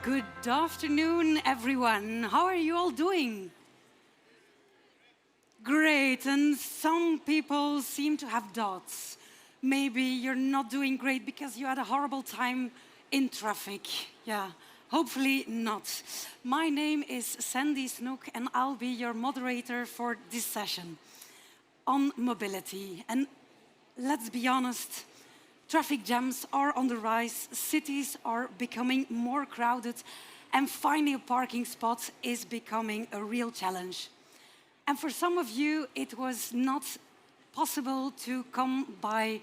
Good afternoon, everyone. How are you all doing? Great, and some people seem to have doubts. Maybe you're not doing great because you had a horrible time in traffic. Yeah, hopefully not. My name is Sandy Snoeck, and I'll be your moderator for this session on mobility. And let's be honest, traffic jams are on the rise, cities are becoming more crowded, and finding a parking spot is becoming a real challenge. And for some of you, it was not possible to come by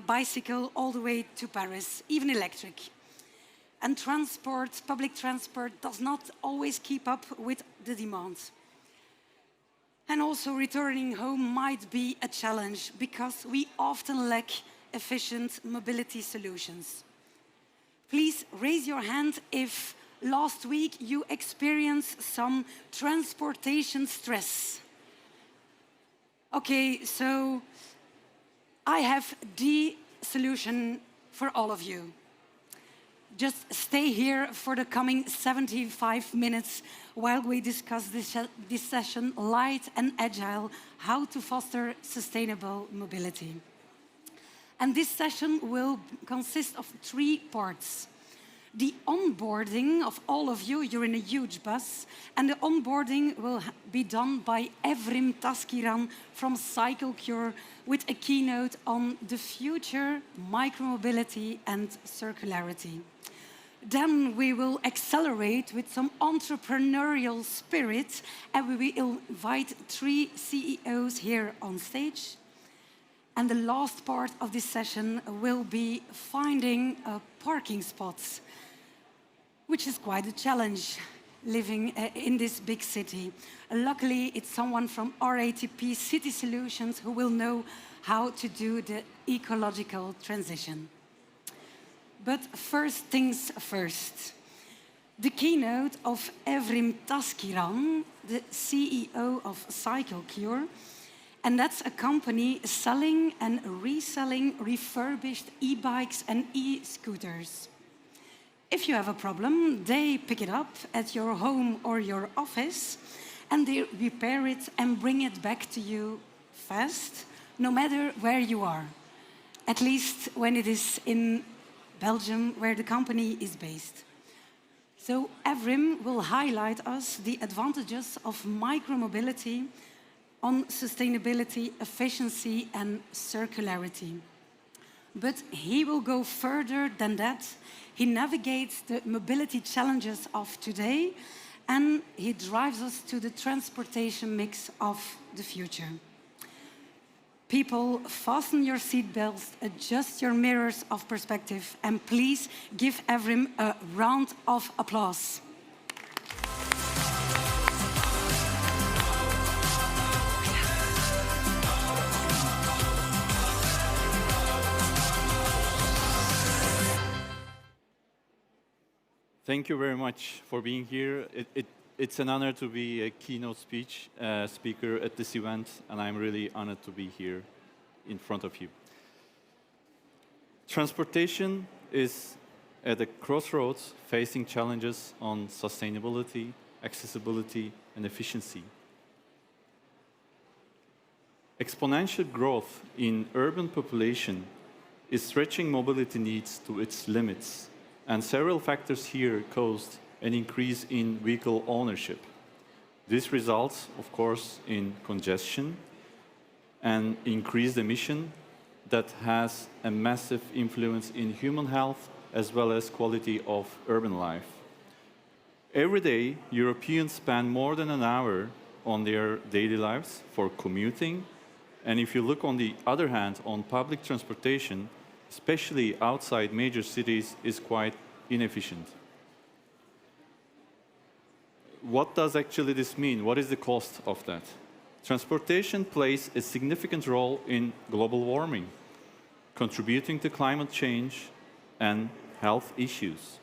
bicycle all the way to Paris, even electric. And transport, public transport, does not always keep up with the demand. And also returning home might be a challenge because we often lack efficient mobility solutions. Please raise your hand if last week you experienced some transportation stress. Okay, so I have the solution for all of you. Just stay here for the coming 75 minutes while we discuss this session, Light and Agile, how to foster sustainable mobility. And this session will consist of 3 parts. The onboarding of all of you, you're in a huge bus, and the onboarding will be done by Evrim Taskiran from CycleCure with a keynote on the future, micromobility and circularity. Then we will accelerate with some entrepreneurial spirit, and we will invite 3 CEOs here on stage. And the last part of this session will be finding parking spots, which is quite a challenge living in this big city. Luckily, it's someone from RATP City Solutions who will know how to do the ecological transition. But first things first. The keynote of Evrim Taskiran, the CEO of CycleCure, and that's a company selling and reselling refurbished e-bikes and e-scooters. If you have a problem, they pick it up at your home or your office, and they repair it and bring it back to you fast, no matter where you are. At least when it is in Belgium, where the company is based. So Evrim will highlight us the advantages of micromobility on sustainability, efficiency, and circularity. But he will go further than that. He navigates the mobility challenges of today, and he drives us to the transportation mix of the future. People, fasten your seatbelts, adjust your mirrors of perspective, and please give Evrim a round of applause. Thank you very much for being here. It's an honor to be a keynote speaker at this event, and I'm really honored to be here in front of you. Transportation is at a crossroads, facing challenges on sustainability, accessibility, and efficiency. Exponential growth in urban population is stretching mobility needs to its limits, and several factors here caused an increase in vehicle ownership. This results, of course, in congestion and increased emission that has a massive influence in human health as well as quality of urban life. Every day, Europeans spend more than an hour on their daily lives for commuting, and if you look on the other hand on public transportation, especially outside major cities, is quite inefficient. What does actually this mean? What is the cost of that? Transportation plays a significant role in global warming, contributing to climate change and health issues.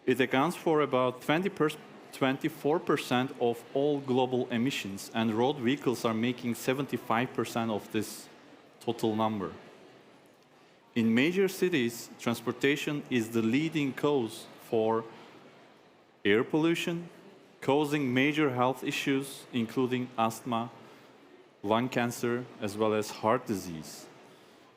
It accounts for about 24% of all global emissions, and road vehicles are making 75% of this total number. In major cities, transportation is the leading cause for air pollution, causing major health issues, including asthma, lung cancer, as well as heart disease.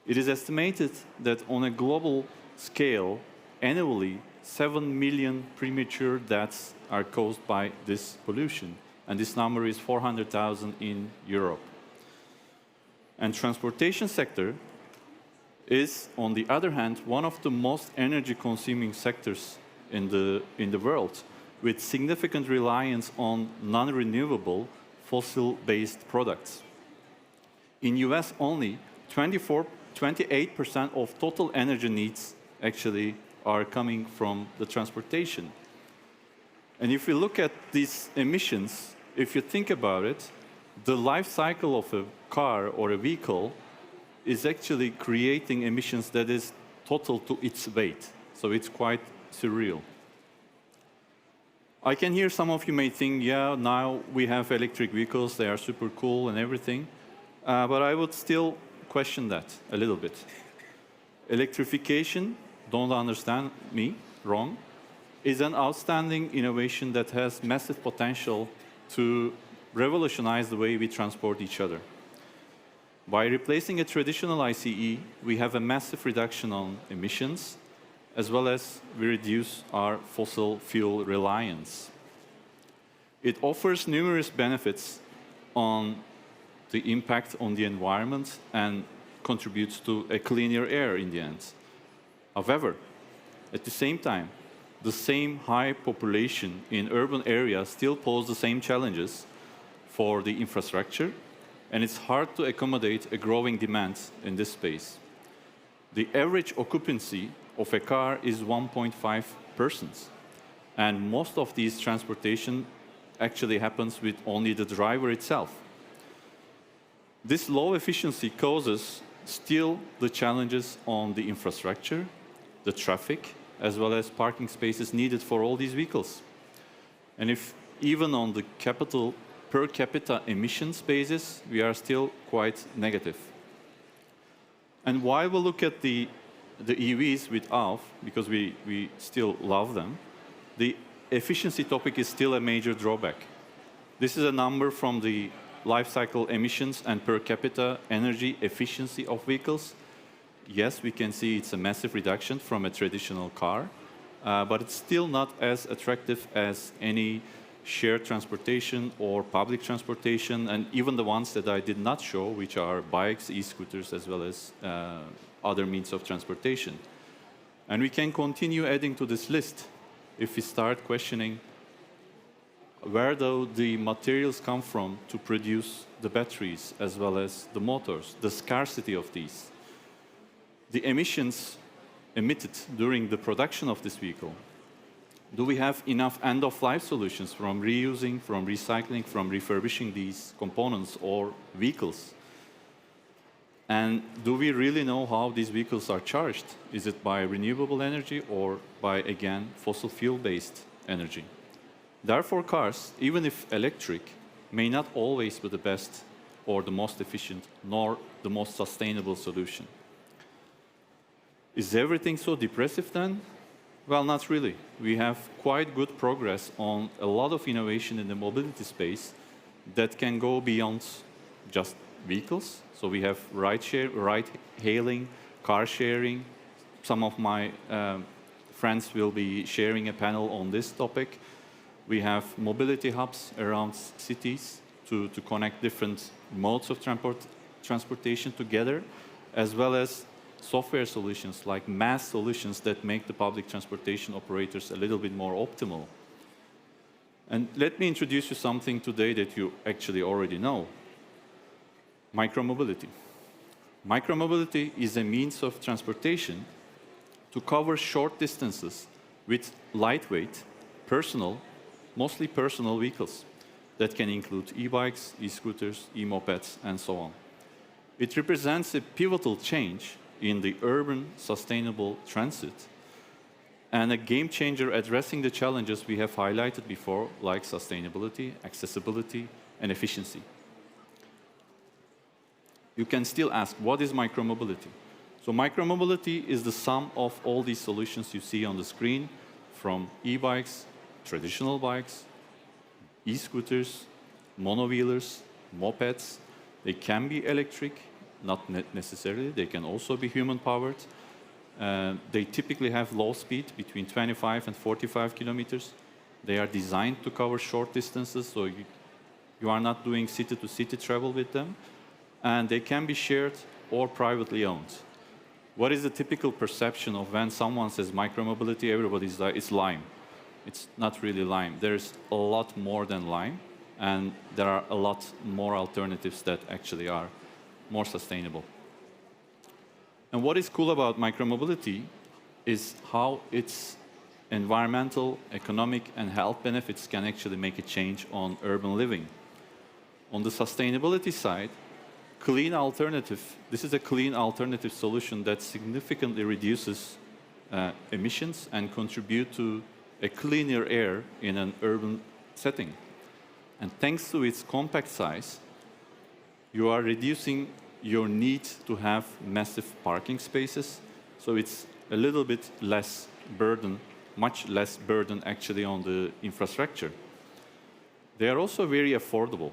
It is estimated that on a global scale, annually, 7 million premature deaths are caused by this pollution, and this number is 400,000 in Europe. And transportation sector is, on the other hand, one of the most energy-consuming sectors in the world, with significant reliance on non-renewable fossil-based products. In US only, 28% of total energy needs actually are coming from the transportation. And if we look at these emissions, if you think about it, the life cycle of a car or a vehicle is actually creating emissions that is total to its weight. So it's quite surreal. I can hear some of you may think, yeah, now we have electric vehicles, they are super cool and everything. But I would still question that a little bit. Electrification, don't understand me wrong, is an outstanding innovation that has massive potential to revolutionize the way we transport each other. By replacing a traditional ICE, we have a massive reduction on emissions, as well as we reduce our fossil fuel reliance. It offers numerous benefits on the impact on the environment and contributes to a cleaner air in the end. However, at the same time, the same high population in urban areas still pose the same challenges for the infrastructure, and it's hard to accommodate a growing demand in this space. The average occupancy of a car is 1.5 persons, and most of these transportation actually happens with only the driver itself. This low efficiency causes still the challenges on the infrastructure, the traffic, as well as parking spaces needed for all these vehicles. And if even on the per capita emissions basis, we are still quite negative. And while we look at the EVs with ALF, because we still love them, the efficiency topic is still a major drawback. This is a number from the life cycle emissions and per capita energy efficiency of vehicles. Yes, we can see it's a massive reduction from a traditional car, but it's still not as attractive as any shared transportation or public transportation, and even the ones that I did not show, which are bikes, e-scooters, as well as other means of transportation. And we can continue adding to this list if we start questioning where though the materials come from to produce the batteries as well as the motors, the scarcity of these, the emissions emitted during the production of this vehicle. Do we have enough end-of-life solutions from reusing, from recycling, from refurbishing these components or vehicles? And do we really know how these vehicles are charged? Is it by renewable energy or by, again, fossil fuel-based energy? Therefore, cars, even if electric, may not always be the best or the most efficient, nor the most sustainable solution. Is everything so depressive then? Well, not really. We have quite good progress on a lot of innovation in the mobility space that can go beyond just vehicles. So we have ride-hailing, car sharing. Some of my friends will be sharing a panel on this topic. We have mobility hubs around cities to connect different modes of transportation together, as well as software solutions like mass solutions that make the public transportation operators a little bit more optimal. And let me introduce you something today that you actually already know. Micromobility. Micromobility is a means of transportation to cover short distances with lightweight, personal, mostly personal vehicles that can include e-bikes, e-scooters, e-mopeds, and so on. It represents a pivotal change in the urban sustainable transit and a game changer addressing the challenges we have highlighted before, like sustainability, accessibility, and efficiency. You can still ask, what is micromobility? So micromobility is the sum of all these solutions you see on the screen, from e-bikes traditional bikes, e-scooters, monowheelers, mopeds. They can be electric, not necessarily. They can also be human-powered. They typically have low speed, between 25 and 45 kilometers. They are designed to cover short distances, so you are not doing city-to-city travel with them. And they can be shared or privately owned. What is the typical perception of when someone says micromobility? Everybody's like, it's Lime. It's not really Lime. There's a lot more than Lime, and there are a lot more alternatives that actually are more sustainable. And what is cool about micromobility is how its environmental, economic, and health benefits can actually make a change on urban living. On the sustainability side, clean alternative. This is a clean alternative solution that significantly reduces emissions and contribute to a cleaner air in an urban setting. And thanks to its compact size, you are reducing your need to have massive parking spaces. So it's a little bit less burden, much less burden actually on the infrastructure. They are also very affordable.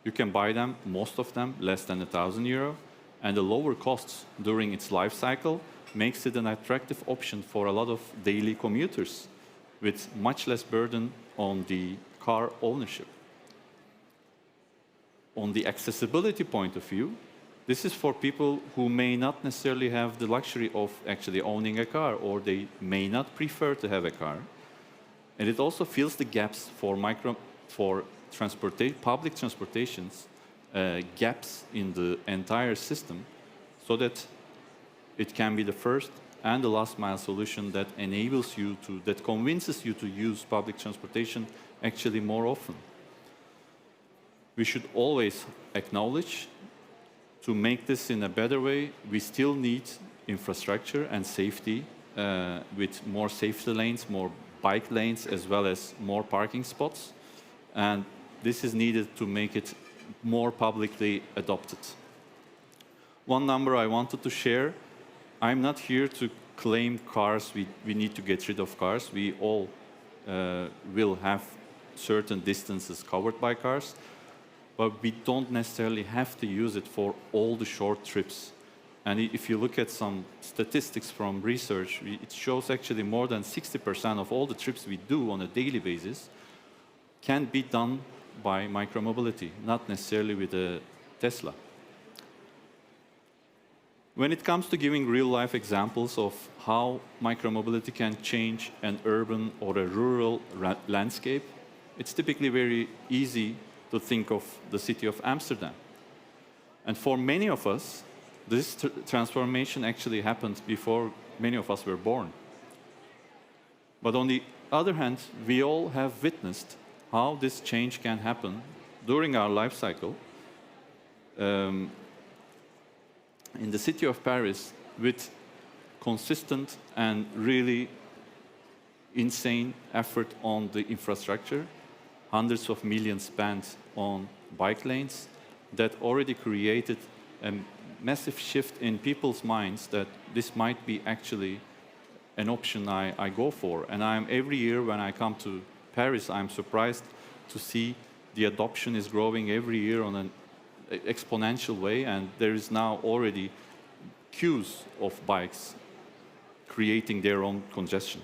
You can buy them, most of them, less than €1,000, and the lower costs during its life cycle makes it an attractive option for a lot of daily commuters with much less burden on the car ownership. On the accessibility point of view, this is for people who may not necessarily have the luxury of actually owning a car, or they may not prefer to have a car. And it also fills the gaps for public transportations, gaps in the entire system, so that it can be the first and the last mile solution that enables you to, that convinces you to use public transportation actually more often. We should always acknowledge, to make this in a better way, we still need infrastructure and safety with more safety lanes, more bike lanes, as well as more parking spots. And this is needed to make it more publicly adopted. One number I wanted to share, I'm not here to claim cars, we need to get rid of cars. We all will have certain distances covered by cars, but we don't necessarily have to use it for all the short trips. And if you look at some statistics from research, it shows actually more than 60% of all the trips we do on a daily basis can be done by micromobility, not necessarily with a Tesla. When it comes to giving real-life examples of how micromobility can change an urban or a rural landscape, it's typically very easy to think of the city of Amsterdam. And for many of us, this transformation actually happened before many of us were born. But on the other hand, we all have witnessed how this change can happen during our life cycle. In the city of Paris, with consistent and really insane effort on the infrastructure, hundreds of millions spent on bike lanes, that already created a massive shift in people's minds that this might be actually an option I go for. And every year when I come to Paris, I'm surprised to see the adoption is growing every year on an exponential way, and there is now already queues of bikes creating their own congestion.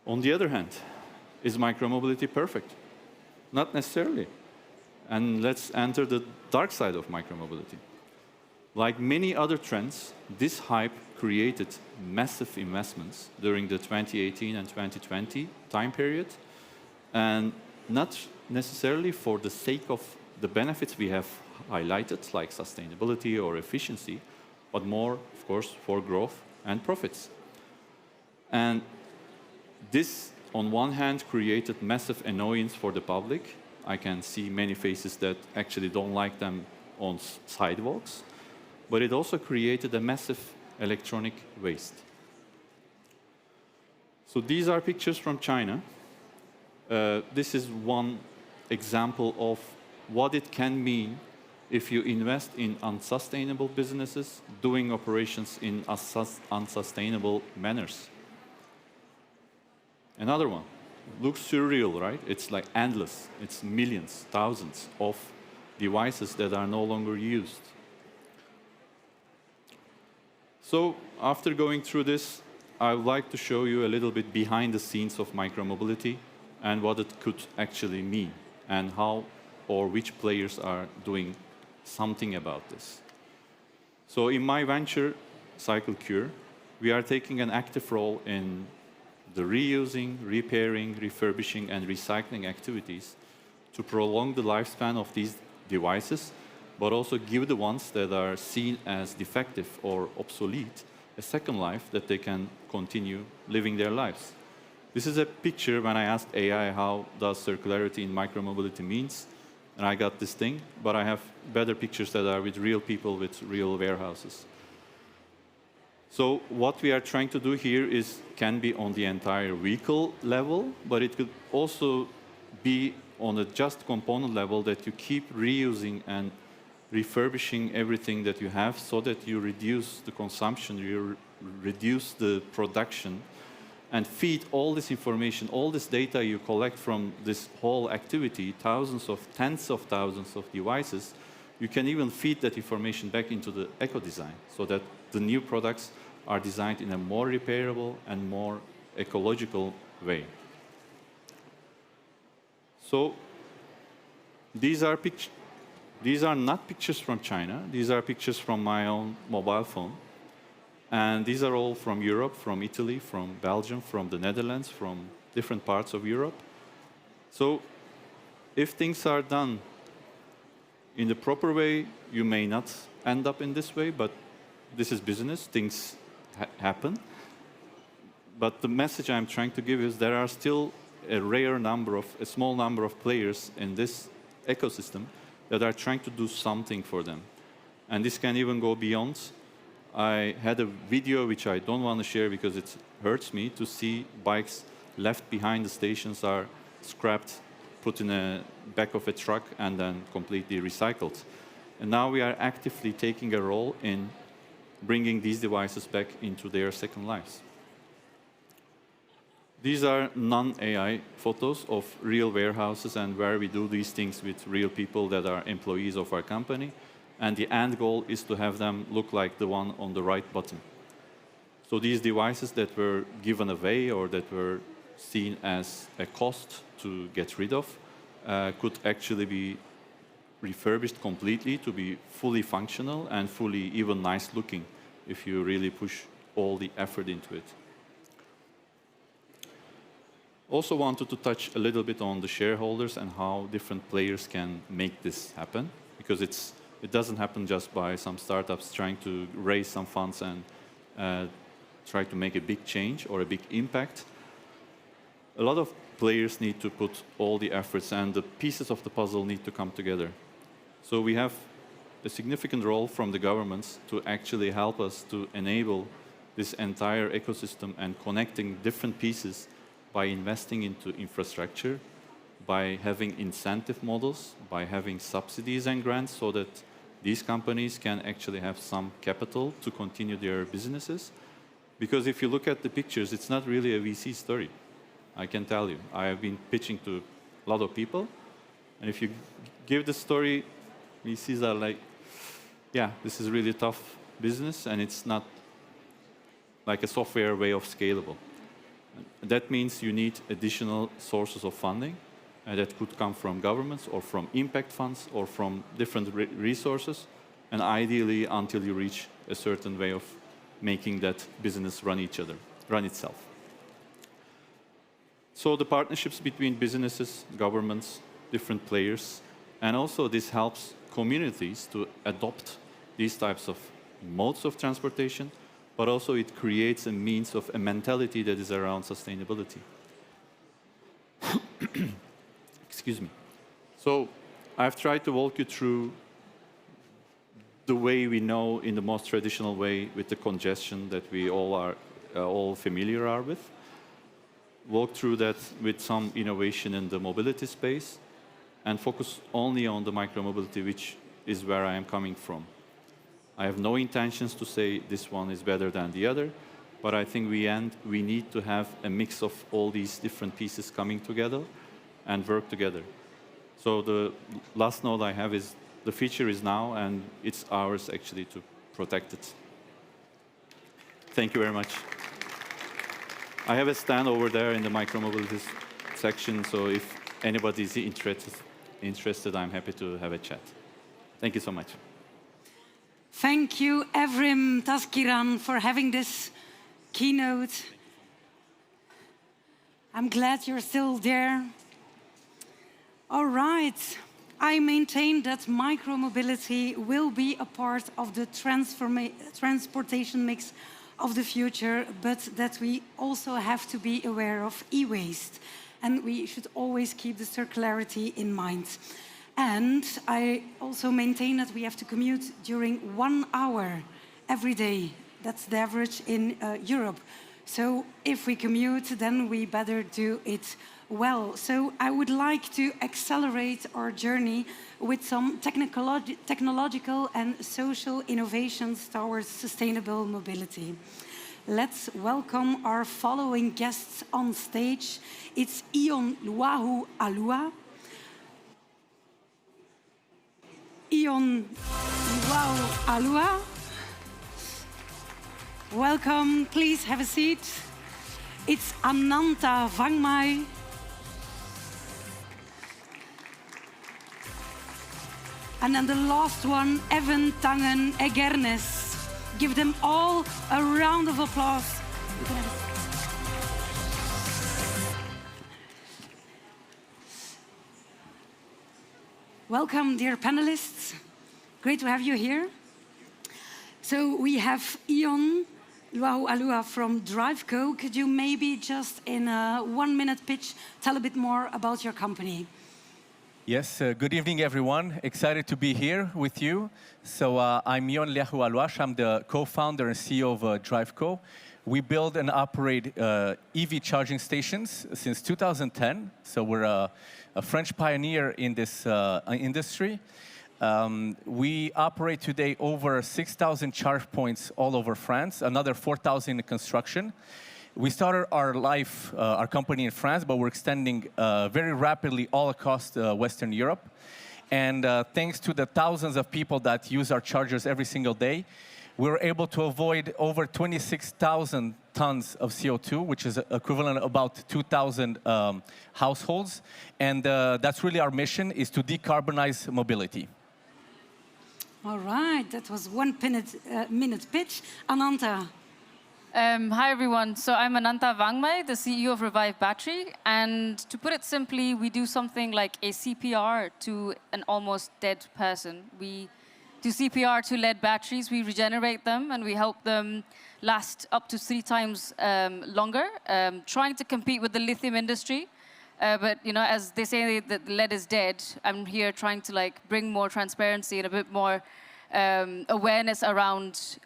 On the other hand, is micromobility perfect? Not necessarily. And let's enter the dark side of micromobility. Like many other trends, this hype created massive investments during the 2018 and 2020 time period, and not necessarily for the sake of the benefits we have highlighted, like sustainability or efficiency, but more, of course, for growth and profits. And this, on one hand, created massive annoyance for the public. I can see many faces that actually don't like them on sidewalks, but it also created a massive electronic waste. So these are pictures from China. This is one example of what it can mean if you invest in unsustainable businesses doing operations in unsustainable manners. Another one. Looks surreal, right? It's like endless. It's millions, thousands of devices that are no longer used. So after going through this, I would like to show you a little bit behind the scenes of micromobility and what it could actually mean and how or which players are doing something about this. So in my venture, CycleCure, we are taking an active role in the reusing, repairing, refurbishing, and recycling activities to prolong the lifespan of these devices, but also give the ones that are seen as defective or obsolete a second life that they can continue living their lives. This is a picture when I asked AI how does circularity in micromobility means, and I got this thing, but I have better pictures that are with real people with real warehouses. So what we are trying to do here can be on the entire vehicle level, but it could also be on a just component level that you keep reusing and refurbishing everything that you have so that you reduce the consumption, you reduce the production, and feed all this information, all this data you collect from this whole activity, tens of thousands of devices. You can even feed that information back into the eco-design so that the new products are designed in a more repairable and more ecological way. So these are not pictures from China. These are pictures from my own mobile phone. And these are all from Europe, from Italy, from Belgium, from the Netherlands, from different parts of Europe. So if things are done in the proper way, you may not end up in this way, but this is business. Things happen. But the message I'm trying to give is there are still a small number of players in this ecosystem that are trying to do something for them. And this can even go beyond. I had a video which I don't want to share because it hurts me to see bikes left behind the stations are scrapped, put in the back of a truck, and then completely recycled. And now we are actively taking a role in bringing these devices back into their second lives. These are non-AI photos of real warehouses and where we do these things with real people that are employees of our company. And the end goal is to have them look like the one on the right bottom. So these devices that were given away or that were seen as a cost to get rid of could actually be refurbished completely to be fully functional and fully even nice looking if you really push all the effort into it. Also wanted to touch a little bit on the shareholders and how different players can make this happen, because it doesn't happen just by some startups trying to raise some funds and try to make a big change or a big impact. A lot of players need to put all the efforts and the pieces of the puzzle need to come together. So we have a significant role from the governments to actually help us to enable this entire ecosystem and connecting different pieces by investing into infrastructure, by having incentive models, by having subsidies and grants so that these companies can actually have some capital to continue their businesses. Because if you look at the pictures, it's not really a VC story, I can tell you. I have been pitching to a lot of people, and if you give the story, VCs are like, yeah, this is really tough business, and it's not like a software way of scalable. That means you need additional sources of funding, and that could come from governments or from impact funds or from different resources, and ideally until you reach a certain way of making that business run itself. So the partnerships between businesses, governments, different players, and also this helps communities to adopt these types of modes of transportation, but also it creates a means of a mentality that is around sustainability. Excuse me. So I've tried to walk you through the way we know in the most traditional way with the congestion that we all are familiar with. Walk through that with some innovation in the mobility space and focus only on the micromobility, which is where I am coming from. I have no intentions to say this one is better than the other. but I think we need to have a mix of all these different pieces coming together and work together. So the last note I have is the feature is now, and it's ours actually to protect it. Thank you very much. I have a stand over there in the micromobility section, so if anybody is interested, I'm happy to have a chat. Thank you so much. Thank you, Evrim Taskiran, for having this keynote. I'm glad you're still there. All right. I maintain that micromobility will be a part of the transportation mix of the future, but that we also have to be aware of e-waste. And we should always keep the circularity in mind. And I also maintain that we have to commute during 1 hour every day. That's the average in Europe. So if we commute, then we better do it well. So I would like to accelerate our journey with some technological and social innovations towards sustainable mobility. Let's welcome our following guests on stage. It's Leahu-Aluas. Leahu-Aluas. Welcome, please have a seat. It's Ananta Vangmai. And then the last one, Tangen Heggernes. Give them all a round of applause. Welcome, dear panelists. Great to have you here. So we have Leahu-Aluas from Driveco. Could you maybe just in a 1-minute pitch tell a bit more about your company? Yes, good evening, everyone. Excited to be here with you. So I'm Leahu-Aluas. I'm the co-founder and CEO of Driveco. We build and operate EV charging stations since 2010. So we're a French pioneer in this industry. We operate today over 6,000 charge points all over France, another 4,000 in construction. We started our company in France, but we're extending very rapidly all across Western Europe. And thanks to the thousands of people that use our chargers every single day, we're able to avoid over 26,000 tons of CO2, which is equivalent to about 2,000 households. And that's really our mission, is to decarbonize mobility. All right, that was 1 minute pitch. Ananta. Hi, everyone. So I'm Ananta Vangmai, the CEO of Revivebattery. And to put it simply, we do something like a CPR to an almost dead person. We do CPR to lead batteries. We regenerate them, and we help them last up to 3 times longer, trying to compete with the lithium industry. But as they say that lead is dead, I'm here trying to bring more transparency and a bit more awareness around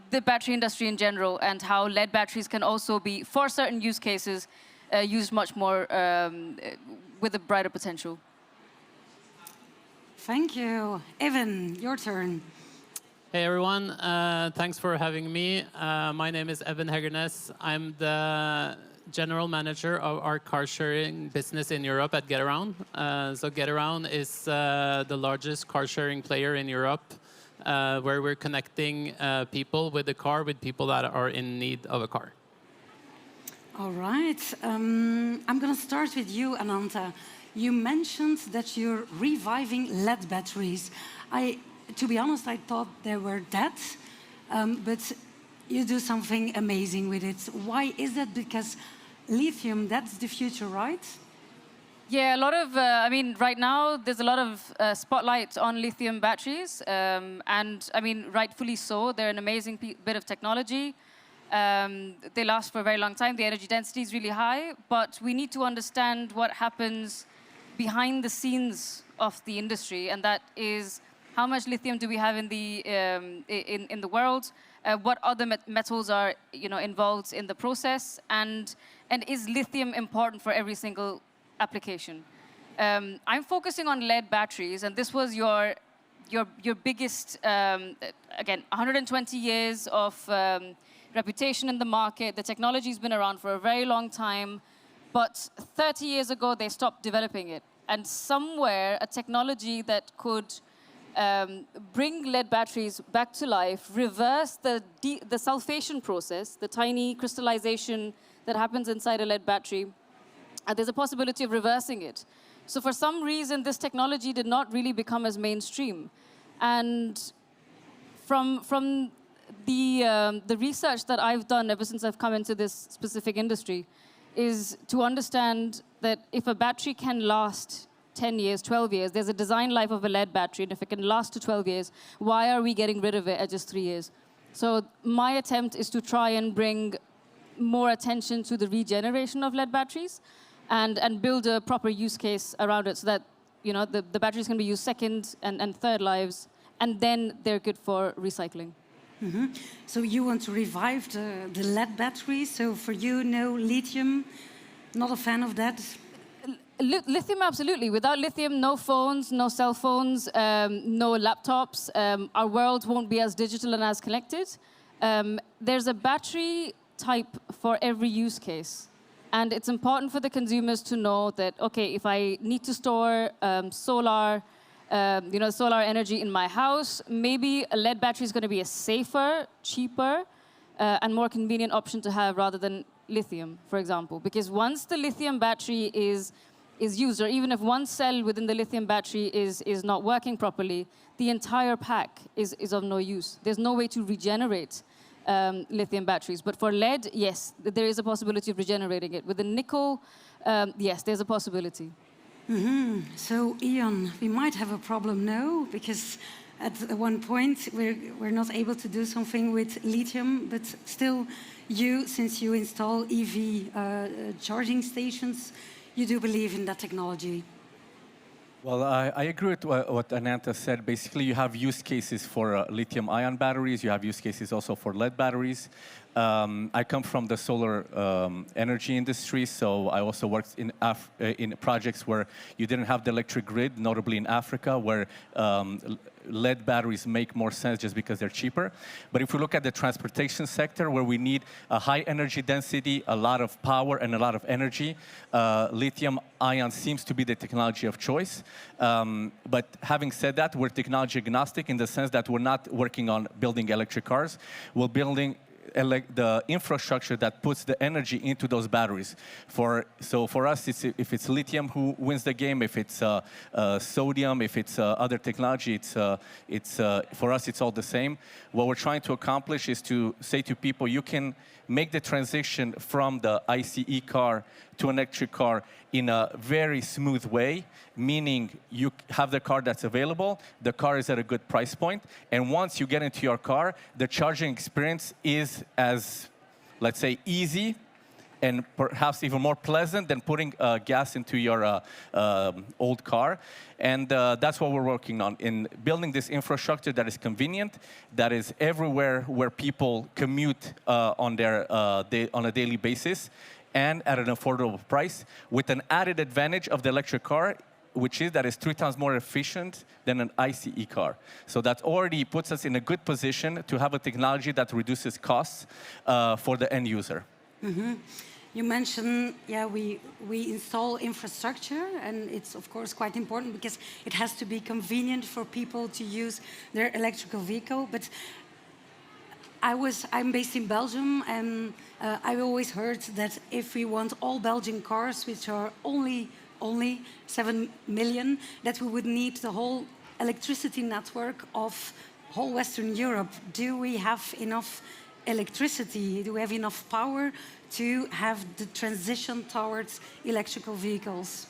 the battery industry in general, and how lead batteries can also be, for certain use cases, used much more with a brighter potential. Thank you. Evan, your turn. Hey, everyone. Thanks for having me. My name is Evan Heggernes. I'm the general manager of our car sharing business in Europe at Getaround. So Getaround is the largest car sharing player in Europe, where we're connecting people with the car with people that are in need of a car. All right. I'm going to start with you, Ananta. You mentioned that you're reviving lead batteries. To be honest, I thought they were dead, but you do something amazing with it. Why is that? Because lithium, that's the future, right? Yeah, a lot of, right now, there's a lot of spotlight on lithium batteries. And, rightfully so. They're an amazing bit of technology. They last for a very long time. The energy density is really high. But we need to understand what happens behind the scenes of the industry. And that is, how much lithium do we have in the world? What other metals are involved in the process? And is lithium important for every single application? I'm focusing on lead batteries, and this was your biggest, again, 120 years of reputation in the market. The technology's been around for a very long time. But 30 years ago, they stopped developing it. And somewhere, a technology that could bring lead batteries back to life, reverse the sulfation process, the tiny crystallization that happens inside a lead battery, there's a possibility of reversing it. So for some reason, this technology did not really become as mainstream. And from the research that I've done ever since I've come into this specific industry is to understand that if a battery can last 10 years, 12 years, there's a design life of a lead battery, and if it can last to 12 years, why are we getting rid of it at just 3 years? So my attempt is to try and bring more attention to the regeneration of lead batteries and build a proper use case around it so that the batteries can be used second and third lives, and then they're good for recycling. Mm-hmm. So you want to revive the lead battery. So for you, no lithium, not a fan of that? Lithium, absolutely. Without lithium, no phones, no cell phones, no laptops. Our world won't be as digital and as connected. There's a battery type for every use case. And it's important for the consumers to know that, okay, if I need to store solar energy in my house, maybe a lead battery is going to be a safer, cheaper, and more convenient option to have rather than lithium, for example. Because once the lithium battery is used, or even if one cell within the lithium battery is not working properly, the entire pack is of no use. There's no way to regenerate lithium batteries. But for lead, yes, there is a possibility of regenerating it. With the nickel, yes, there's a possibility. Mm-hmm. So, Ian, we might have a problem now, because at one point we're not able to do something with lithium, but still you, since you install EV charging stations, you do believe in that technology. Well, I agree with what Ananta said. Basically, you have use cases for lithium-ion batteries. You have use cases also for lead batteries. I come from the solar energy industry, so I also worked in projects where you didn't have the electric grid, notably in Africa, where lead batteries make more sense just because they're cheaper. But if we look at the transportation sector, where we need a high energy density, a lot of power, and a lot of energy, lithium-ion seems to be the technology of choice. But having said that, we're technology agnostic in the sense that we're not working on building electric cars. We're building the infrastructure that puts the energy into those batteries. So for us, if it's lithium who wins the game, if it's sodium, if it's other technology, for us it's all the same. What we're trying to accomplish is to say to people, you can make the transition from the ICE car to an electric car in a very smooth way, meaning you have the car that's available, the car is at a good price point, and once you get into your car, the charging experience is as, let's say, easy and perhaps even more pleasant than putting gas into your old car. And that's what we're working on, in building this infrastructure that is convenient, that is everywhere where people commute on a daily basis, and at an affordable price, with an added advantage of the electric car, which is that it's 3 times more efficient than an ICE car. So that already puts us in a good position to have a technology that reduces costs for the end user. Mm-hmm. You mentioned, we install infrastructure, and it's of course quite important because it has to be convenient for people to use their electrical vehicle. But I'm based in Belgium, and I always heard that if we want all Belgian cars, which are only 7 million, that we would need the whole electricity network of whole Western Europe. Do we have enough electricity? Do we have enough power to have the transition towards electrical vehicles?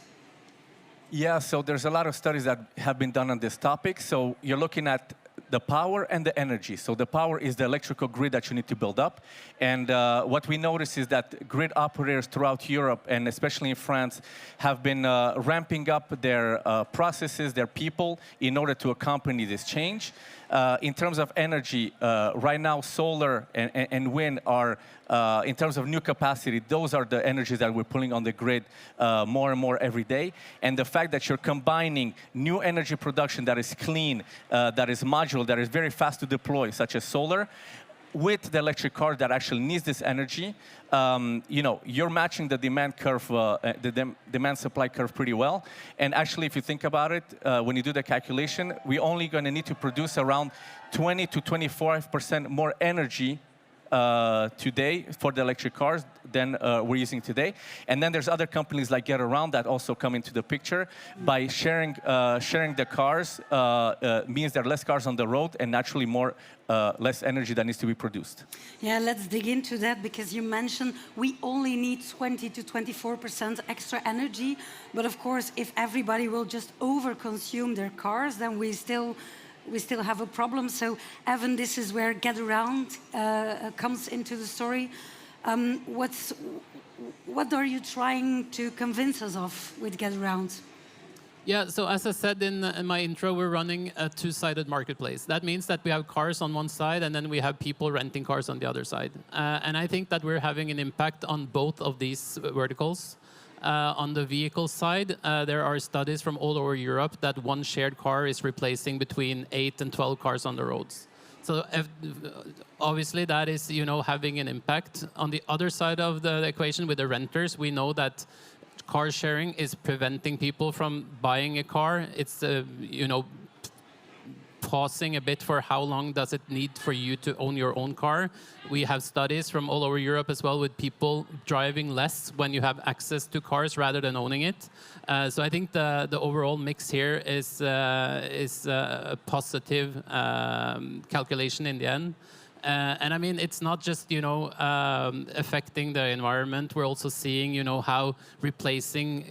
Yeah, so there's a lot of studies that have been done on this topic. So you're looking at the power and the energy. So the power is the electrical grid that you need to build up. And what we notice is that grid operators throughout Europe, and especially in France, have been ramping up their processes, their people, in order to accompany this change. In terms of energy, right now solar and wind are, in terms of new capacity, those are the energies that we're pulling on the grid more and more every day. And the fact that you're combining new energy production that is clean, that is modular, that is very fast to deploy, such as solar, with the electric car that actually needs this energy, you're matching the demand curve, demand supply curve pretty well. And actually, if you think about it, when you do the calculation, we're only going to need to produce around 20 to 25% more energy today for the electric cars than we're using today. And then there's other companies like Getaround that also come into the picture. By sharing the cars means there are less cars on the road and naturally less energy that needs to be produced. Yeah, let's dig into that, because you mentioned we only need 20 to 24% extra energy. But of course, if everybody will just overconsume their cars, then we still have a problem. So, Evan, this is where Getaround comes into the story. What are you trying to convince us of with Getaround? Yeah, so as I said in my intro, we're running a two-sided marketplace. That means that we have cars on one side, and then we have people renting cars on the other side. And I think that we're having an impact on both of these verticals. On the vehicle side, there are studies from all over Europe that one shared car is replacing between 8 and 12 cars on the roads. So obviously that is, having an impact. On the other side of the equation with the renters, we know that car sharing is preventing people from buying a car. It's, pausing a bit for how long does it need for you to own your own car. We have studies from all over Europe as well with people driving less when you have access to cars rather than owning it. So I think the overall mix here is a positive calculation in the end. And I mean, it's not just, affecting the environment. We're also seeing, how replacing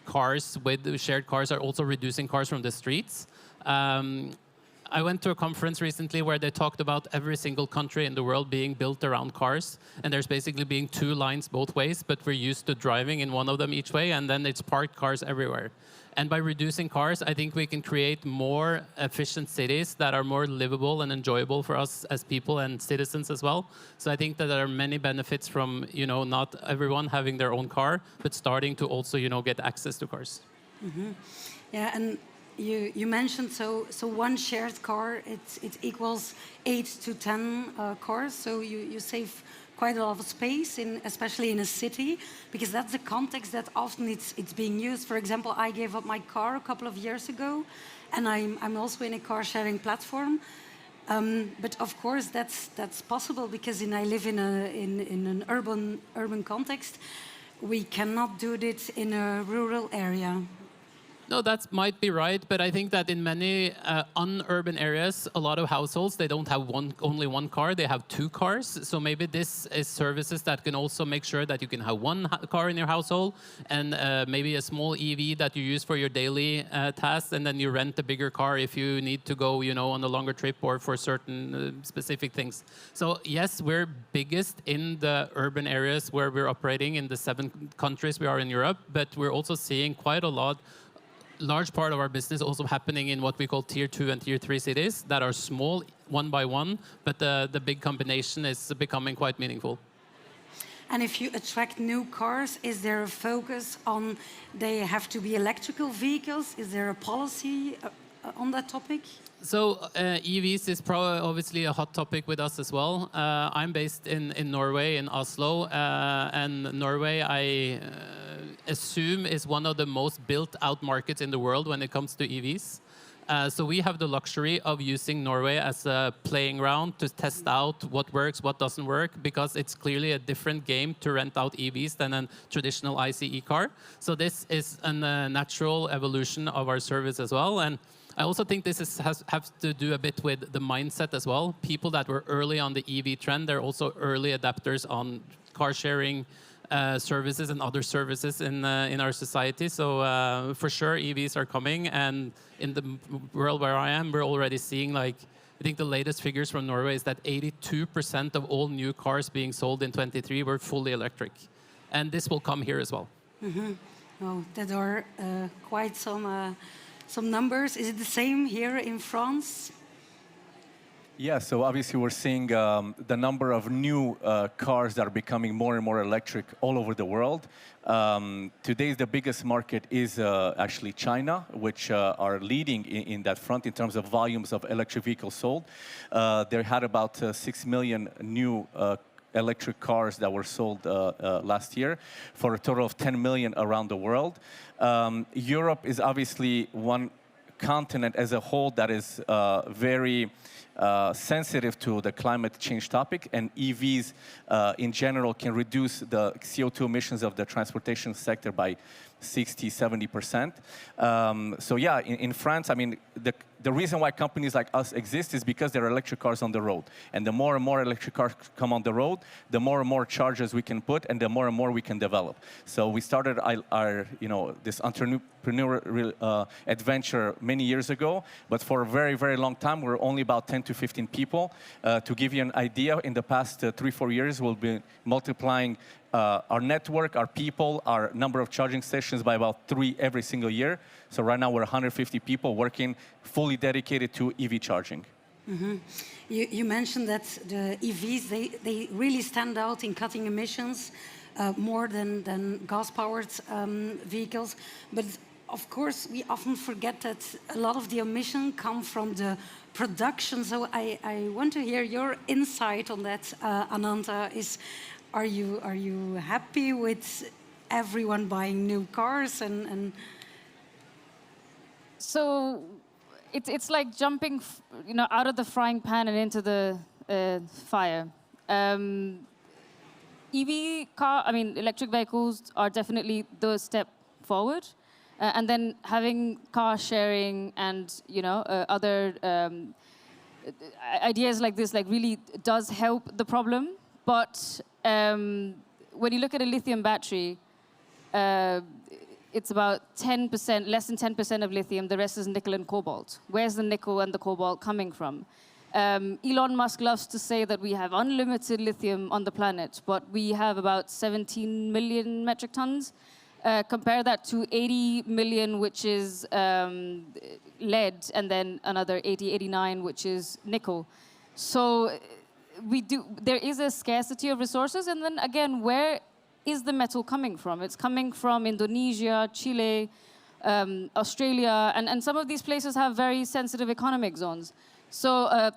cars with shared cars are also reducing cars from the streets. I went to a conference recently where they talked about every single country in the world being built around cars. And there's basically being two lines both ways, but we're used to driving in one of them each way, and then it's parked cars everywhere. And by reducing cars, I think we can create more efficient cities that are more livable and enjoyable for us as people and citizens as well. So I think that there are many benefits from, not everyone having their own car, but starting to also, get access to cars. Mm-hmm. Yeah, and you mentioned, so one shared car, it equals 8 to 10 cars, so you save quite a lot of space, especially in a city, because that's the context that often it's being used. For example, I gave up my car a couple of years ago, and I'm also in a car-sharing platform. But of course, that's possible because I live in an urban context. We cannot do this in a rural area. No, that might be right, but I think that in many unurban areas, a lot of households, they don't have only one car, they have two cars. So maybe this is services that can also make sure that you can have one car in your household and maybe a small EV that you use for your daily tasks, and then you rent a bigger car if you need to go, on a longer trip or for certain specific things. So yes, we're biggest in the urban areas where we're operating in the 7 countries we are in Europe, but we're also seeing quite a large part of our business also happening in what we call tier 2 and tier 3 cities that are small one by one, but the big combination is becoming quite meaningful. And if you attract new cars, is there a focus on they have to be electrical vehicles? Is there a policy on that topic? So EVs is obviously a hot topic with us as well. I'm based in Norway, in Oslo, and Norway, I assume, is one of the most built-out markets in the world when it comes to EVs. So we have the luxury of using Norway as a playing ground to test out what works, what doesn't work, because it's clearly a different game to rent out EVs than a traditional ICE car. So this is a natural evolution of our service as well. And I also think this has to do a bit with the mindset as well. People that were early on the EV trend, they're also early adapters on car sharing services and other services in our society. So for sure, EVs are coming. And in the world where I am, we're already seeing, I think the latest figures from Norway is that 82% of all new cars being sold in 23 were fully electric. And this will come here as well. Mm-hmm. Oh, that are quite some numbers. Is it the same here in France? Yeah, so obviously we're seeing the number of new cars that are becoming more and more electric all over the world. Today, the biggest market is actually China, which are leading in that front in terms of volumes of electric vehicles sold. They had about 6 million new electric cars that were sold last year for a total of 10 million around the world. Europe is obviously one continent as a whole that is very sensitive to the climate change topic, and EVs in general can reduce the CO2 emissions of the transportation sector by 60–70%. So yeah, in France, I mean, the reason why companies like us exist is because there are electric cars on the road. And the more and more electric cars come on the road, the more and more chargers we can put, and the more and more we can develop. So we started our this entrepreneurial adventure many years ago, but for a very, very long time, we're only about 10 to 15 people. To give you an idea, in the past 3–4 years, we'll be multiplying our network, our people, our number of charging stations by about 3 every single year. So right now we're 150 people working fully dedicated to EV charging. Mm-hmm. You mentioned that the EVs, they really stand out in cutting emissions more than gas-powered vehicles. But of course, we often forget that a lot of the emission come from the production. So I want to hear your insight on that, Ananta. Are you happy with everyone buying new cars and So it's like jumping, out of the frying pan and into the fire. Electric vehicles are definitely the step forward, and then having car sharing and other ideas like this really does help the problem. But when you look at a lithium battery, it's about 10%, less than 10% of lithium. The rest is nickel and cobalt. Where's the nickel and the cobalt coming from? Elon Musk loves to say that we have unlimited lithium on the planet, but we have about 17 million metric tons. Compare that to 80 million, which is lead, and then another 89, which is nickel. So there is a scarcity of resources, and then again, where is the metal coming from? It's coming from Indonesia, Chile, Australia, and some of these places have very sensitive economic zones, so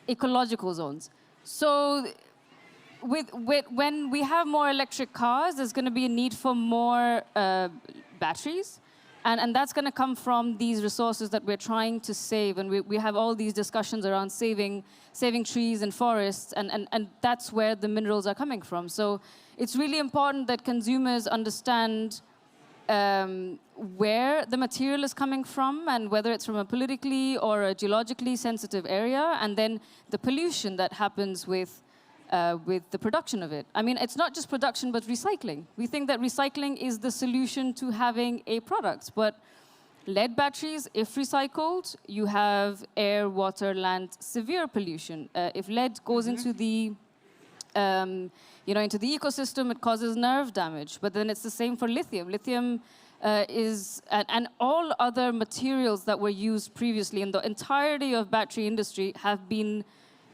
ecological zones. So when we have more electric cars, there's going to be a need for more batteries. And that's going to come from these resources that we're trying to save. And we have all these discussions around saving trees and forests, and that's where the minerals are coming from. So it's really important that consumers understand where the material is coming from, and whether it's from a politically or a geologically sensitive area, and then the pollution that happens with the production of it. I mean, it's not just production, but recycling. We think that recycling is the solution to having a product, but lead batteries, if recycled, you have air, water, land, severe pollution. If lead goes into the into the ecosystem, it causes nerve damage. But then it's the same for lithium. Lithium and all other materials that were used previously in the entirety of battery industry have been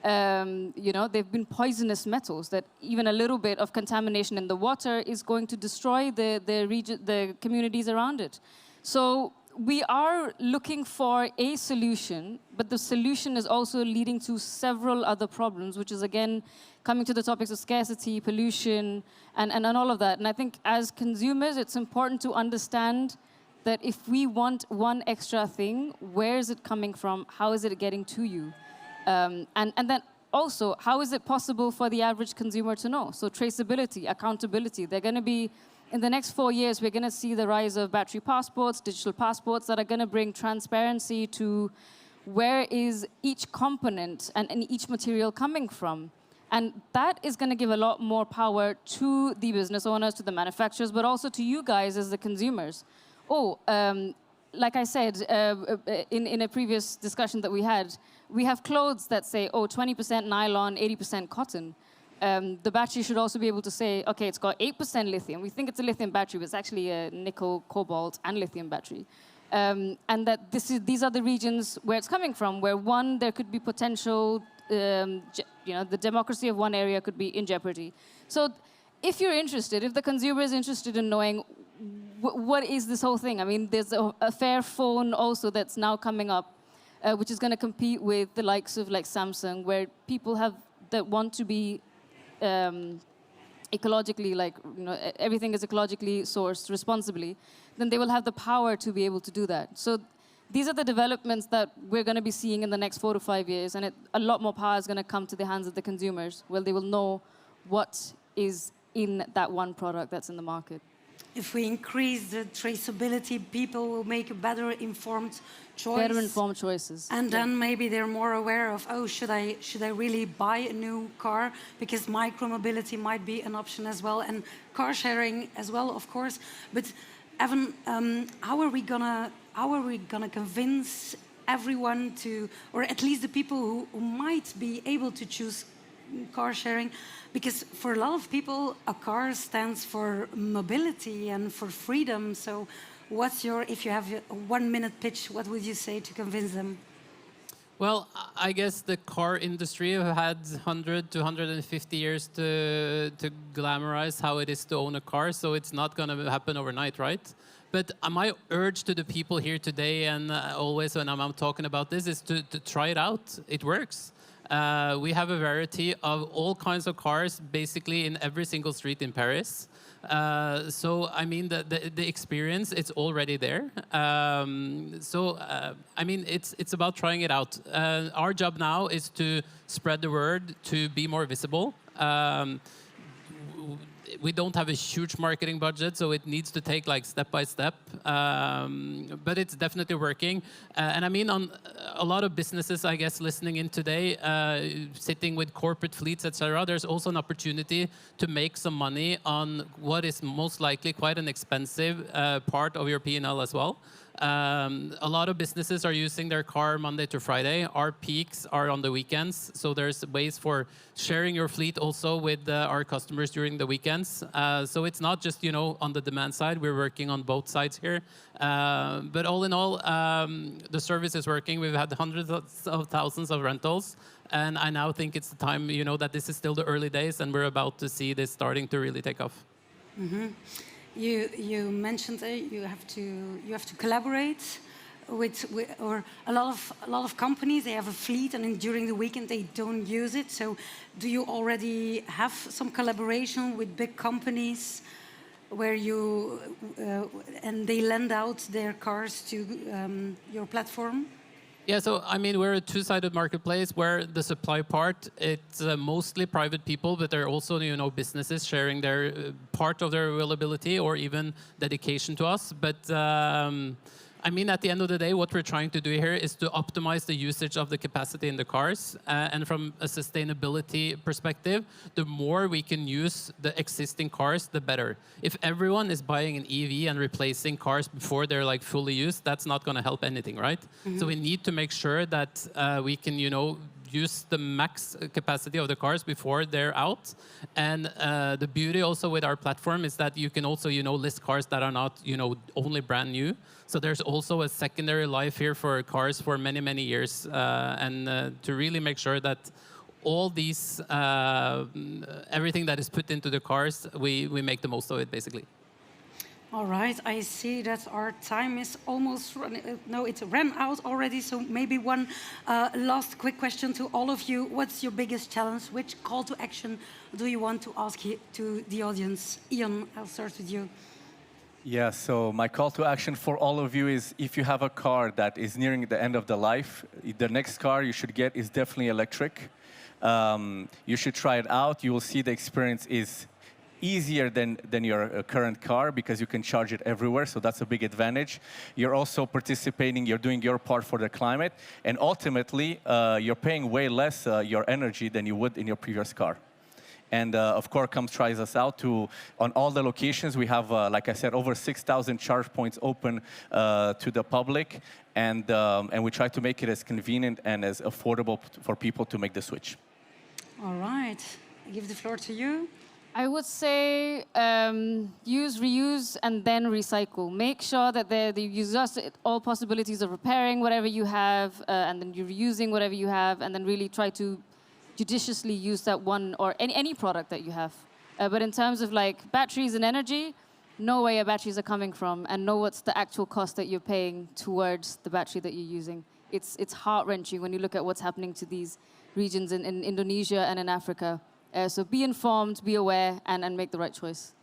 they've been poisonous metals, that even a little bit of contamination in the water is going to destroy the communities around it. So we are looking for a solution, but the solution is also leading to several other problems, which is, again, coming to the topics of scarcity, pollution, and all of that. And I think as consumers, it's important to understand that if we want one extra thing, where is it coming from? How is it getting to you? And then also, how is it possible for the average consumer to know? So traceability, accountability. They're going to be, in the next 4 years, we're going to see the rise of battery passports, digital passports that are going to bring transparency to where is each component and each material coming from. And that is going to give a lot more power to the business owners, to the manufacturers, but also to you guys as the consumers. Like I said in a previous discussion that we had, we have clothes that say, 20% nylon, 80% cotton. The battery should also be able to say, okay, it's got 8% lithium. We think it's a lithium battery, but it's actually a nickel, cobalt, and lithium battery. And that these are the regions where it's coming from, where one, there could be potential, the democracy of one area could be in jeopardy. So if you're interested, if the consumer is interested in knowing what is this whole thing, I mean, there's a Fair phone also that's now coming up, which is going to compete with the likes of like Samsung, where people that want to be ecologically, everything is ecologically sourced responsibly, then they will have the power to be able to do that. So these are the developments that we're going to be seeing in the next 4 to 5 years, and a lot more power is going to come to the hands of the consumers, where they will know what is in that one product that's in the market. If we increase the traceability, people will make a better informed choice. Better informed choices. And then maybe they're more aware of, oh, should I really buy a new car? Because micromobility might be an option as well, and car sharing as well, of course. But Evan, how are we gonna convince everyone to, or at least the people who might be able to choose car sharing? Because for a lot of people, a car stands for mobility and for freedom. So if you have a 1-minute pitch, what would you say to convince them? Well, I guess the car industry have had 100 to 150 years to glamorize how it is to own a car, so it's not going to happen overnight, right? But my urge to the people here today, and always when I'm talking about this, is to try it out. It works. We have a variety of all kinds of cars, basically in every single street in Paris. So, I mean, the experience, it's already there. I mean, it's about trying it out. Our job now is to spread the word, to be more visible. We don't have a huge marketing budget, so it needs to take like step by step. But it's definitely working. And I mean, on a lot of businesses, I guess, listening in today, sitting with corporate fleets, etc., there's also an opportunity to make some money on what is most likely quite an expensive part of your P&L as well. A lot of businesses are using their car Monday to Friday. Our peaks are on the weekends, so there's ways for sharing your fleet also with our customers during the weekends. So it's not just, on the demand side. We're working on both sides here. But all in all, the service is working. We've had hundreds of thousands of rentals. And I now think it's the time, that this is still the early days, and we're about to see this starting to really take off. Mm-hmm. You mentioned you have to collaborate with or a lot of companies. They have a fleet, and during the weekend they don't use it. So, do you already have some collaboration with big companies where and they lend out their cars to your platform? Yeah, so I mean, we're a two-sided marketplace where the supply part, it's mostly private people, but there are also, businesses sharing their part of their availability or even dedication to us. But I mean, at the end of the day, what we're trying to do here is to optimize the usage of the capacity in the cars. And from a sustainability perspective, the more we can use the existing cars, the better. If everyone is buying an EV and replacing cars before they're like fully used, that's not going to help anything, right? Mm-hmm. So we need to make sure that we can, use the max capacity of the cars before they're out. And the beauty also with our platform is that you can also, list cars that are not, only brand new. So there's also a secondary life here for cars for many, many years. And to really make sure that all these, everything that is put into the cars, we make the most of it, basically. All right, I see that our time is almost running. No, it's ran out already. So maybe one last quick question to all of you. What's your biggest challenge? Which call to action do you want to ask to the audience? Ian, I'll start with you. Yeah, so my call to action for all of you is if you have a car that is nearing the end of the life, the next car you should get is definitely electric. You should try it out. You will see the experience is easier than your current car because you can charge it everywhere, so that's a big advantage. You're also participating, you're doing your part for the climate, and ultimately, you're paying way less your energy than you would in your previous car. And of course, come try us out on all the locations. We have, like I said, over 6,000 charge points open to the public, and we try to make it as convenient and as affordable for people to make the switch. All right, I give the floor to you. I would say use, reuse, and then recycle. Make sure that you exhaust all possibilities of repairing whatever you have, and then you're reusing whatever you have, and then really try to judiciously use that one or any product that you have. But in terms of like batteries and energy, know where your batteries are coming from and know what's the actual cost that you're paying towards the battery that you're using. It's heart-wrenching when you look at what's happening to these regions in Indonesia and in Africa. So be informed, be aware, and make the right choice.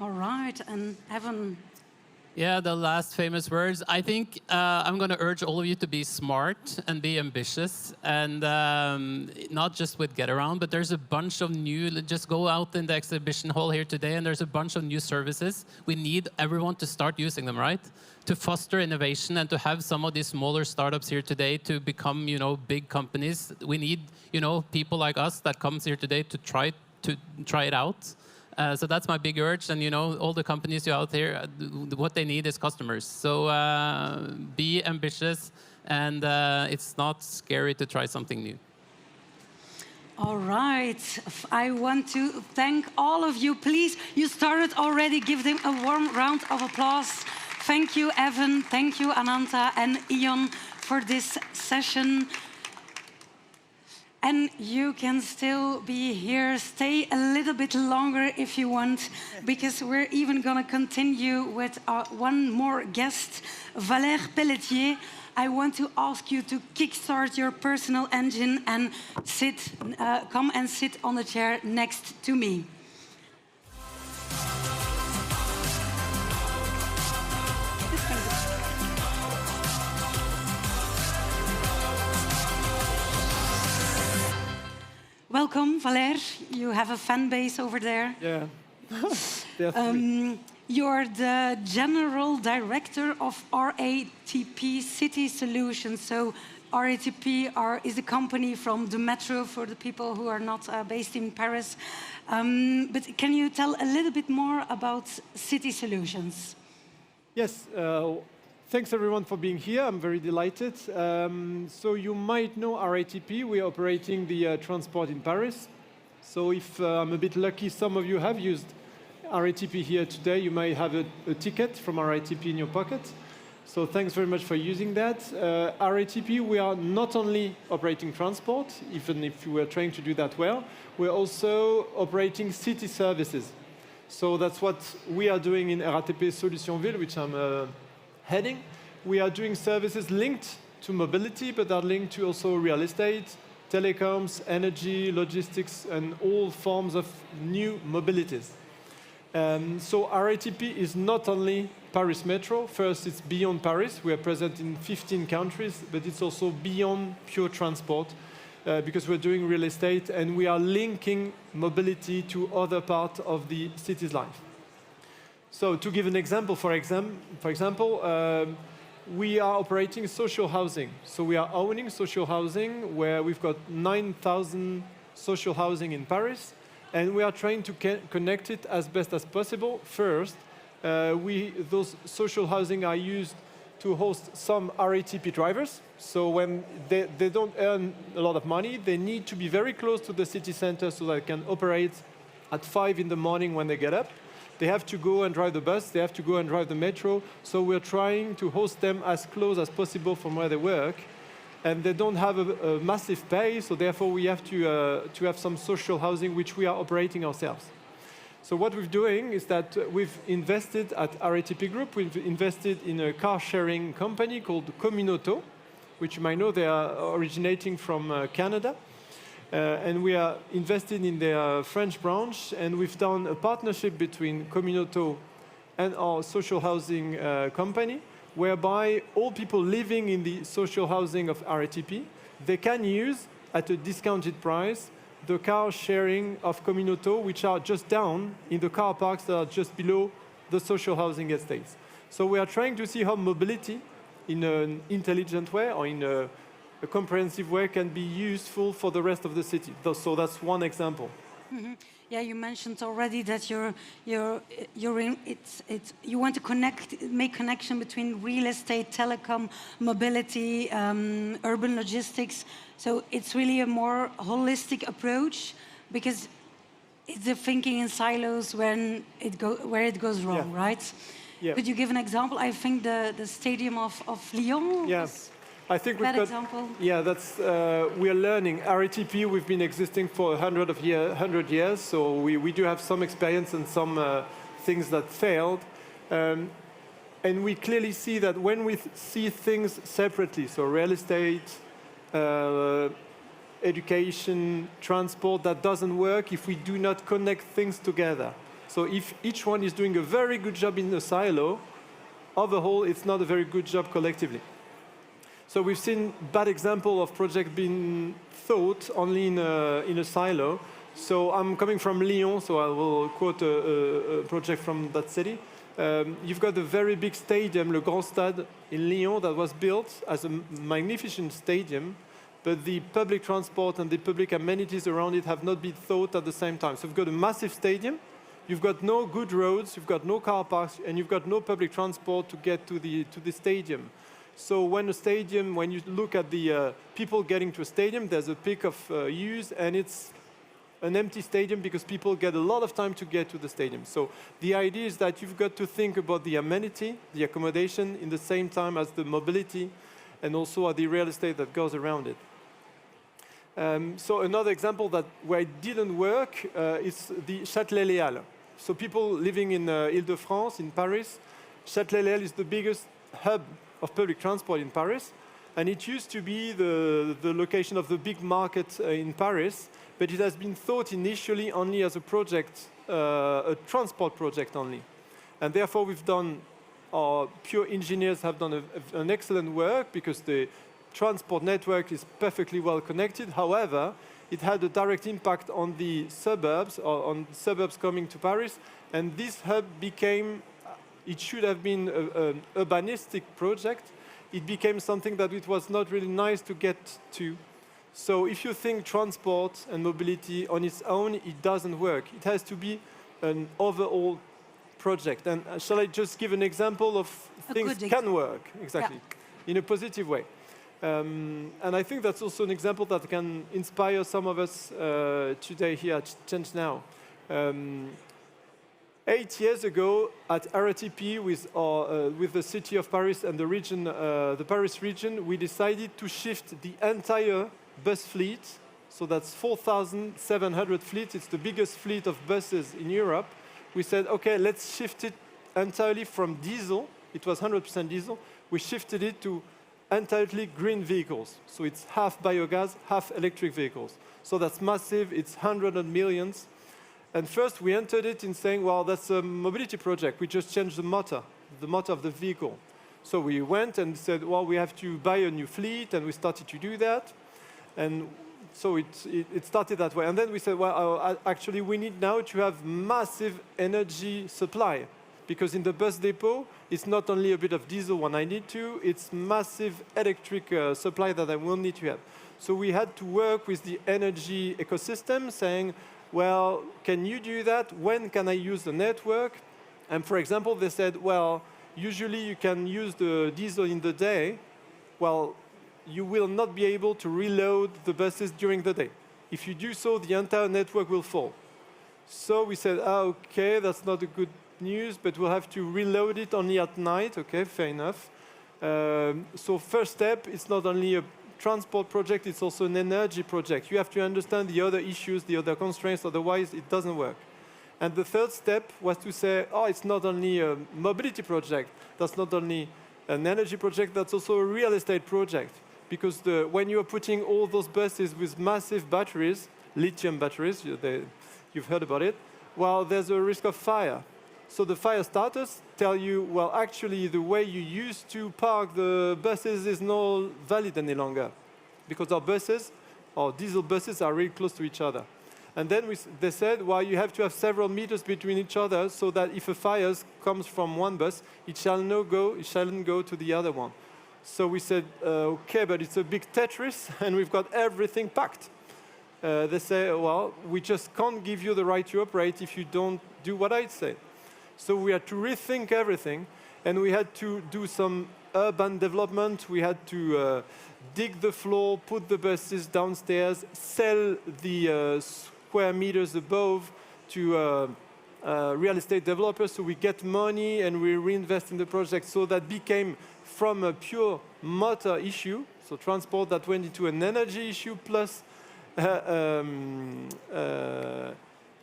All right, and Evan. Yeah, the last famous words. I think I'm going to urge all of you to be smart and be ambitious, and not just with Getaround, but there's a bunch of new, just go out in the exhibition hall here today, and there's a bunch of new services. We need everyone to start using them, right? To foster innovation and to have some of these smaller startups here today to become, big companies. We need, people like us that comes here today to try it out. So that's my big urge, and all the companies out there, what they need is customers. So be ambitious, and it's not scary to try something new. All right, I want to thank all of you. Please, you started already. Give them a warm round of applause. Thank you, Evan. Thank you, Ananta and Ion, for this session. And you can still be here. Stay a little bit longer if you want, because we're even going to continue with one more guest, Valère Pelletier. I want to ask you to kickstart your personal engine and come and sit on the chair next to me. Welcome, Valère. You have a fan base over there. Yeah, definitely. You're the General Director of RATP City Solutions. So RATP is a company from the metro for the people who are not based in Paris. But can you tell a little bit more about City Solutions? Yes. Thanks, everyone, for being here. I'm very delighted. So you might know RATP. We are operating the transport in Paris. So if I'm a bit lucky, some of you have used RATP here today. You might have a ticket from RATP in your pocket. So thanks very much for using that. RATP, we are not only operating transport, even if we are trying to do that well, we're also operating city services. So that's what we are doing in RATP Solutions Ville, which I'm heading. We are doing services linked to mobility, but are linked to also real estate, telecoms, energy, logistics, and all forms of new mobilities. So RATP is not only Paris Metro. First, it's beyond Paris. We are present in 15 countries, but it's also beyond pure transport because we're doing real estate and we are linking mobility to other parts of the city's life. So to give an example, for example, we are operating social housing. So we are owning social housing where we've got 9,000 social housing in Paris, and we are trying to connect it as best as possible. First, those social housing are used to host some RATP drivers. So when they don't earn a lot of money, they need to be very close to the city center so that they can operate at 5 in the morning when they get up. They have to go and drive the bus, they have to go and drive the metro, so we're trying to host them as close as possible from where they work. And they don't have a massive pay, so therefore we have to have some social housing which we are operating ourselves. So what we're doing is that we've invested at RATP Group, we've invested in a car-sharing company called Communauto, which you might know they are originating from Canada. And we are invested in their French branch, and we've done a partnership between Communauto and our social housing company, whereby all people living in the social housing of RATP, they can use, at a discounted price, the car sharing of Communauto, which are just down in the car parks that are just below the social housing estates. So we are trying to see how mobility, in an intelligent way or in a comprehensive way, can be useful for the rest of the city. So that's one example. Mm-hmm. Yeah, you mentioned already that you want to make connection between real estate, telecom, mobility, urban logistics. So it's really a more holistic approach, because it's the thinking in silos when where it goes wrong, right? Yeah. Could you give an example? I think the stadium of Lyon. Yeah. I think we've That got, example? yeah, that's, we are learning. RATP, we've been existing for 100 years, so we do have some experience and some things that failed. And we clearly see that when we see things separately, so real estate, education, transport, that doesn't work if we do not connect things together. So if each one is doing a very good job in a silo, overall, it's not a very good job collectively. So we've seen bad example of project being thought only in a silo. So I'm coming from Lyon, so I will quote a project from that city. You've got a very big stadium, Le Grand Stade in Lyon, that was built as a magnificent stadium, but the public transport and the public amenities around it have not been thought at the same time. So you've got a massive stadium, you've got no good roads, you've got no car parks, and you've got no public transport to get to the stadium. So when you look at the people getting to a stadium, there's a peak of use, and it's an empty stadium because people get a lot of time to get to the stadium. So the idea is that you've got to think about the amenity, the accommodation, in the same time as the mobility, and also the real estate that goes around it. So another example where it didn't work is the Châtelet-Léal. So people living in Île-de-France, in Paris, Châtelet-Léal is the biggest hub of public transport in Paris, and it used to be the location of the big market in Paris, but it has been thought initially only as a project, a transport project only. And therefore our pure engineers have done an excellent work because the transport network is perfectly well connected. However, it had a direct impact on the suburbs, or on suburbs coming to Paris, and this hub became, it should have been an urbanistic project. It became something that it was not really nice to get to. So if you think transport and mobility on its own, it doesn't work. It has to be an overall project. And shall I just give an example of things can work, exactly, in a positive way? And I think that's also an example that can inspire some of us today here at ChangeNOW. 8 years ago, at RATP with the city of Paris and the region, the Paris region, we decided to shift the entire bus fleet. So that's 4,700 fleets. It's the biggest fleet of buses in Europe. We said, okay, let's shift it entirely from diesel. It was 100% diesel. We shifted it to entirely green vehicles. So it's half biogas, half electric vehicles. So that's massive. It's hundreds of millions. And first, we entered it in saying, well, that's a mobility project. We just changed the motor of the vehicle. So we went and said, well, we have to buy a new fleet, and we started to do that. And so it started that way. And then we said, well, actually, we need now to have massive energy supply. Because in the bus depot, it's not only a bit of diesel when I need to, it's massive electric supply that I will need to have. So we had to work with the energy ecosystem, saying, well, can you do that? When can I use the network? And for example, they said, well, usually you can use the diesel in the day. Well, you will not be able to reload the buses during the day. If you do so, the entire network will fall. So we said, okay, that's not a good news, but we'll have to reload it only at night. Okay, fair enough. So first step, it's not only a transport project, it's also an energy project. You have to understand the other issues, the other constraints, otherwise it doesn't work. And the third step was to say, it's not only a mobility project, that's not only an energy project, that's also a real estate project. Because when you're putting all those buses with massive batteries, lithium batteries, you've heard about it, well, there's a risk of fire. So the fire starters tell you, well, actually, the way you used to park the buses is not valid any longer, because our diesel buses are really close to each other. And then they said, well, you have to have several meters between each other so that if a fire comes from one bus, it shalln't go to the other one. So we said, okay, but it's a big Tetris, and we've got everything packed. They say, well, we just can't give you the right to operate if you don't do what I say. So we had to rethink everything, and we had to do some urban development. We had to dig the floor, put the buses downstairs, sell the square meters above, to real estate developers, so we get money and we reinvest in the project. So that became from a pure motor issue, so transport, that went into an energy issue plus a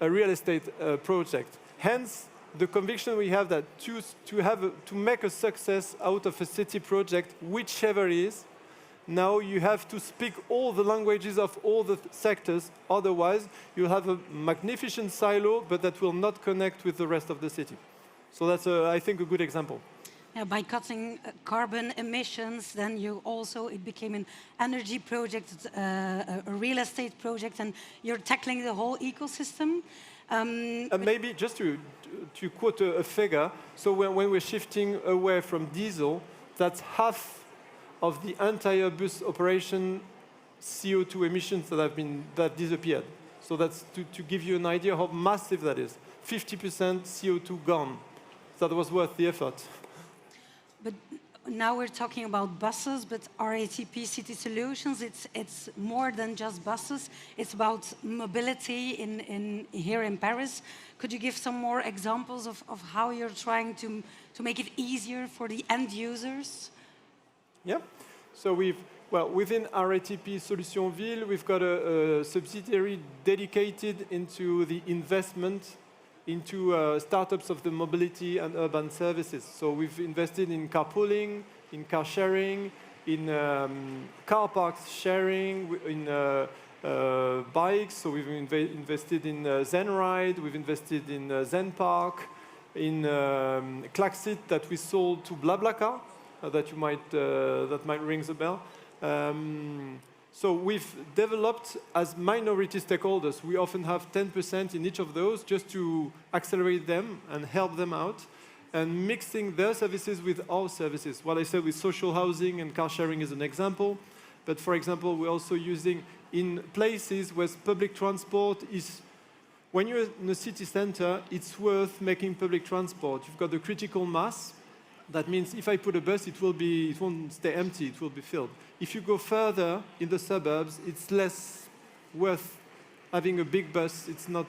real estate project. Hence, the conviction we have that to make a success out of a city project, whichever it is, now you have to speak all the languages of all the sectors. Otherwise, you have a magnificent silo, but that will not connect with the rest of the city. So that's, I think, a good example. Yeah, by cutting carbon emissions, then it became an energy project, a real estate project, and you're tackling the whole ecosystem. Maybe just to quote a figure, so when we're shifting away from diesel, that's half of the entire bus operation CO2 emissions that disappeared. So that's to give you an idea how massive that is. 50% CO2 gone. That was worth the effort. But now we're talking about buses, but RATP City Solutions, it's more than just buses. It's about mobility here in Paris. Could you give some more examples of how you're trying to make it easier for the end users? Yeah. So within RATP Solutions Ville, we've got a subsidiary dedicated into the investment into startups of the mobility and urban services. So we've invested in carpooling, in car sharing, in car parks sharing, in bikes. So we've invested in ZenRide, we've invested in Zen Park, in Klaxit that we sold to BlaBlaCar, that might ring a bell. So we've developed as minority stakeholders. We often have 10% in each of those just to accelerate them and help them out, and mixing their services with our services. What I said with social housing and car sharing is an example. But for example, we're also using in places where public transport is, when you're in a city center, it's worth making public transport. You've got the critical mass. That means if I put a bus, it won't stay empty, it will be filled. If you go further in the suburbs, it's less worth having a big bus. It's not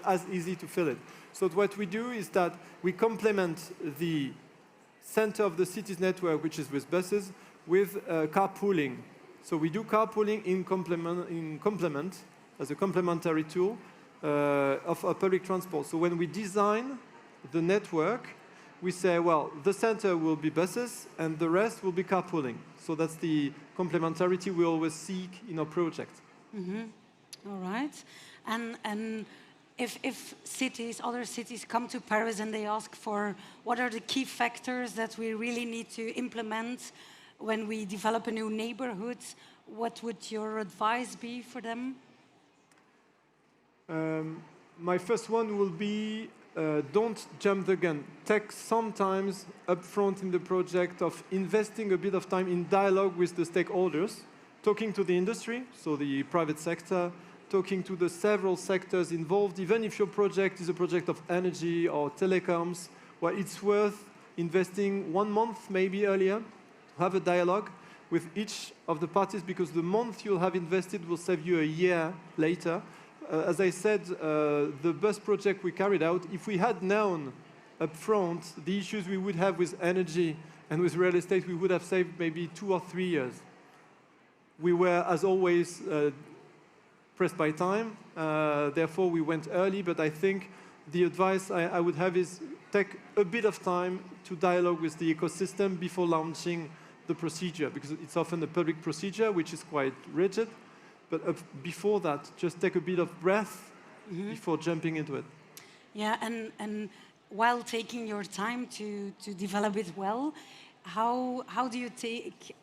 as easy to fill it. So what we do is that we complement the center of the city's network, which is with buses, with carpooling. So we do carpooling in complement as a complementary tool of public transport. So when we design the network, we say, well, the center will be buses and the rest will be carpooling. So that's the complementarity we always seek in our project. Mm-hmm. All right. And if other cities come to Paris and they ask for what are the key factors that we really need to implement when we develop a new neighborhood, what would your advice be for them? My first one will be don't jump the gun. Take some time up front in the project of investing a bit of time in dialogue with the stakeholders, talking to the industry, so the private sector, talking to the several sectors involved. Even if your project is a project of energy or telecoms, well, it's worth investing 1 month, maybe earlier, to have a dialogue with each of the parties, because the month you'll have invested will save you a year later. As I said, the bus project we carried out, if we had known up front the issues we would have with energy and with real estate, we would have saved maybe 2 or 3 years. We were, as always, pressed by time. Therefore, we went early. But I think the advice I would have is take a bit of time to dialogue with the ecosystem before launching the procedure, because it's often a public procedure, which is quite rigid. But before that, just take a bit of breath before jumping into it. Yeah, and while taking your time to develop it well, how do you take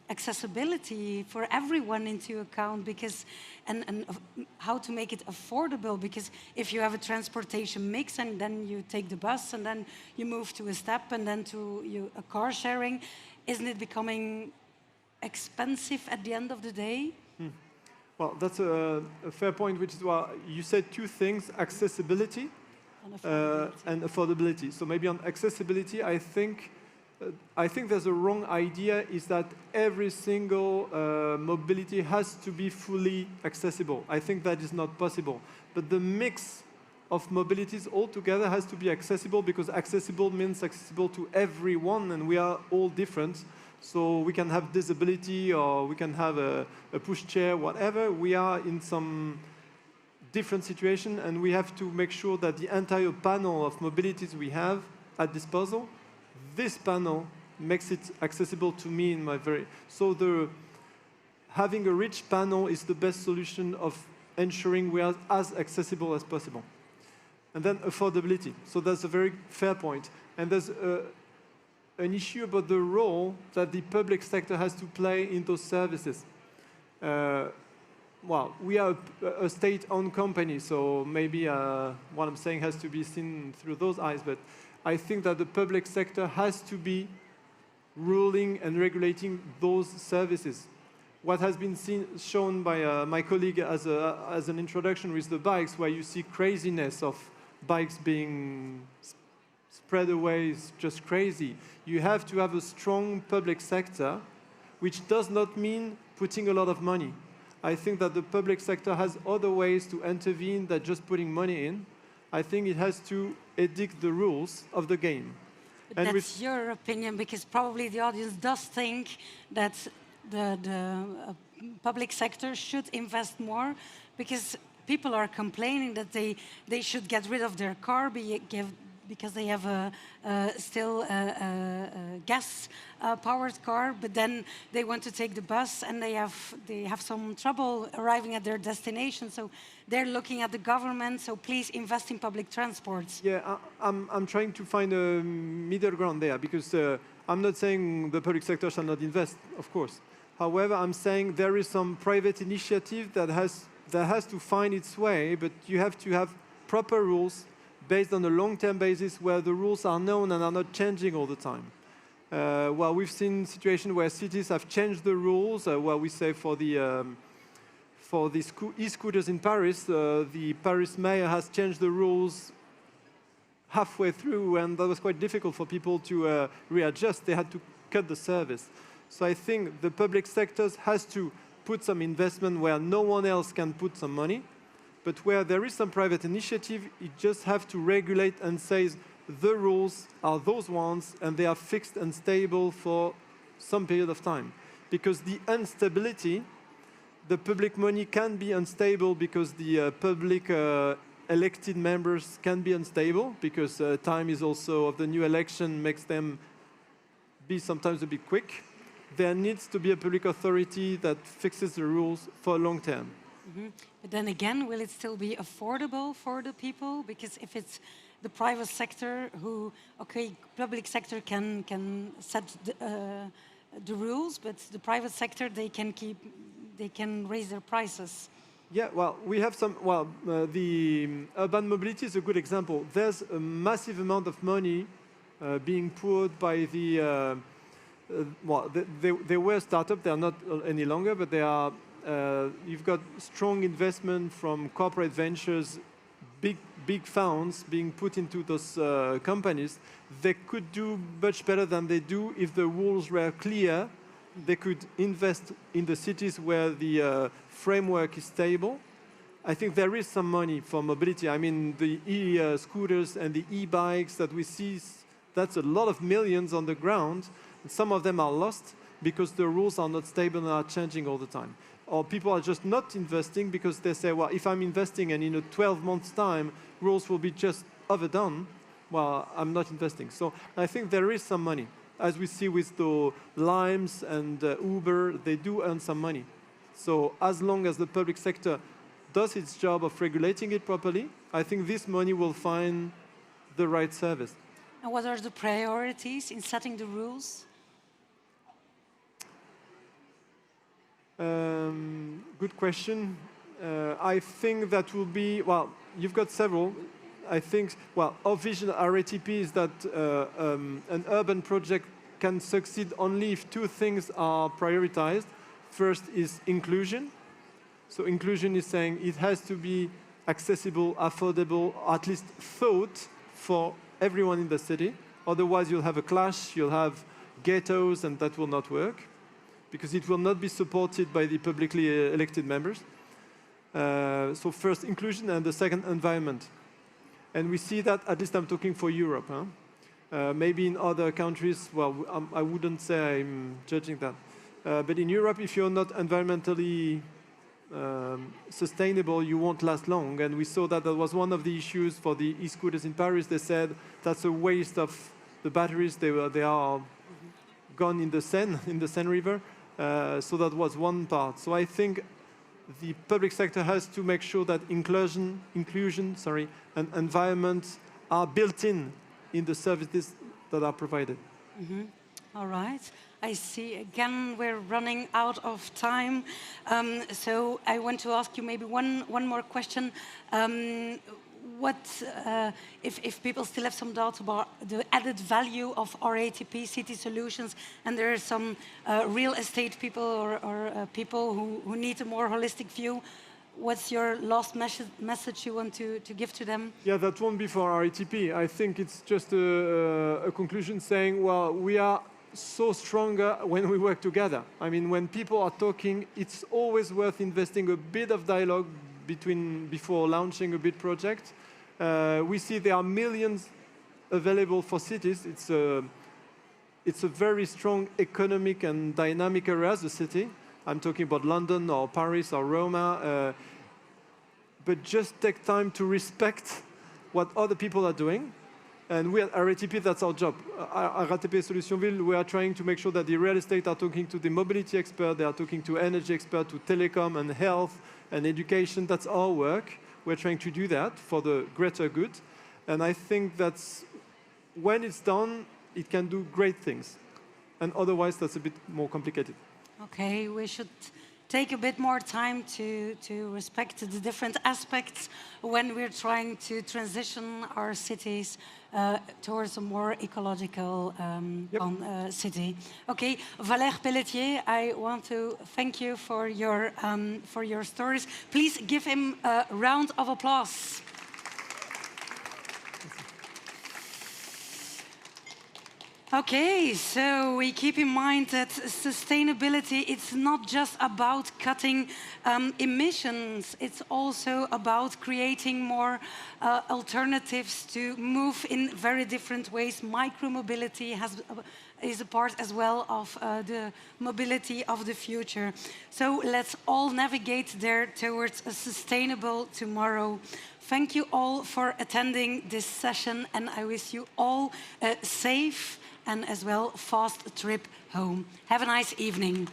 accessibility for everyone into account? Because and how to make it affordable? Because if you have a transportation mix and then you take the bus and then you move to a step and then to a car sharing, isn't it becoming expensive at the end of the day? Well, that's a fair point, which is why you said 2 things: accessibility and affordability. So maybe on accessibility, I think there's a wrong idea, is that every single mobility has to be fully accessible. I think that is not possible. But the mix of mobilities altogether has to be accessible, because accessible means accessible to everyone, and we are all different. So we can have disability, or we can have a pushchair, whatever. We are in some different situation, and we have to make sure that the entire panel of mobilities we have at disposal, this panel makes it accessible to me in my very... So having a rich panel is the best solution of ensuring we are as accessible as possible. And then affordability. So that's a very fair point. And there's an issue about the role that the public sector has to play in those services. Well, we are a state-owned company, so maybe what I'm saying has to be seen through those eyes, but I think that the public sector has to be ruling and regulating those services. What has been shown by my colleague as an introduction with the bikes, where you see craziness of bikes being spread away, is just crazy. You have to have a strong public sector, which does not mean putting a lot of money. I think that the public sector has other ways to intervene than just putting money in. I think it has to edict the rules of the game. But that's your opinion, because probably the audience does think that the public sector should invest more, because people are complaining that they should get rid of their car because they have still a gas-powered car, but then they want to take the bus and they have some trouble arriving at their destination. So they're looking at the government, so please invest in public transports. Yeah, I'm trying to find a middle ground there, because I'm not saying the public sector shall not invest, of course. However, I'm saying there is some private initiative that has to find its way, but you have to have proper rules based on a long-term basis, where the rules are known and are not changing all the time. Well, we've seen situations where cities have changed the rules, where we say for the e-scooters in Paris, the Paris mayor has changed the rules halfway through, and that was quite difficult for people to readjust. They had to cut the service. So I think the public sector has to put some investment where no one else can put some money, but where there is some private initiative, you just have to regulate and say the rules are those ones, and they are fixed and stable for some period of time. Because the instability, the public money can be unstable, because the public elected members can be unstable, because time is also of the new election makes them be sometimes a bit quick. There needs to be a public authority that fixes the rules for a long term. Mm-hmm. But then again, will it still be affordable for the people? Because if it's the private sector who, okay, public sector can set the rules, but the private sector, they can raise their prices. Yeah, well, we have some, well, the urban mobility is a good example. There's a massive amount of money being poured by the, well, they were startup, they are not any longer, but they are, you've got strong investment from corporate ventures, big funds being put into those companies. They could do much better than they do if the rules were clear. They could invest in the cities where the framework is stable. I think there is some money for mobility. I mean, the e-scooters and the e-bikes that we see, that's a lot of millions on the ground. And some of them are lost because the rules are not stable and are changing all the time. Or people are just not investing because they say, well, if I'm investing and in a 12 months time, rules will be just overdone, well, I'm not investing. So I think there is some money. As we see with the Limes and Uber, they do earn some money. So as long as the public sector does its job of regulating it properly, I think this money will find the right service. And what are the priorities in setting the rules? Good question. I think that will be, well, you've got several. I think, well, our vision at RATP is that an urban project can succeed only if two things are prioritized. First is inclusion. So inclusion is saying it has to be accessible, affordable, or at least thought for everyone in the city. Otherwise, you'll have a clash, you'll have ghettos, and that will not work because it will not be supported by the publicly elected members. So first, inclusion, and the second, environment. And we see that, at least I'm talking for Europe. Maybe in other countries, well, I wouldn't say I'm judging that. But in Europe, if you're not environmentally sustainable, you won't last long. And we saw that was one of the issues for the e-scooters in Paris. They said that's a waste of the batteries. They are gone in the Seine River. So that was one part. So I think the public sector has to make sure that inclusion, and environment are built in the services that are provided. All right. I see again we're running out of time. So I want to ask you maybe one more question. If people still have some doubts about the added value of RATP city solutions, and there are some real estate people or people who need a more holistic view, what's your last message you want to give to them? Yeah, that won't be for RATP. I think it's just a conclusion saying, well, we are so stronger when we work together. I mean, when people are talking, it's always worth investing a bit of dialogue before launching a big project. We see there are millions available for cities. It's a very strong economic and dynamic area as a city. I'm talking about London or Paris or Roma. But just take time to respect what other people are doing. And we at RATP, that's our job. RATP Solutions Ville, we are trying to make sure that the real estate are talking to the mobility expert, they are talking to energy expert, to telecom and health and education. That's our work. We're trying to do that for the greater good. And I think that's, when it's done, it can do great things. And otherwise, that's a bit more complicated. Okay, we should take a bit more time to respect the different aspects when we're trying to transition our cities towards a more ecological city. Okay, Valère, Pelletier, I want to thank you for your stories. Please give him a round of applause. Okay, so we keep in mind that sustainability, it's not just about cutting emissions, it's also about creating more alternatives to move in very different ways. Micromobility is a part as well of the mobility of the future. So let's all navigate there towards a sustainable tomorrow. Thank you all for attending this session, and I wish you all a safe and as well fast trip home. Have a nice evening.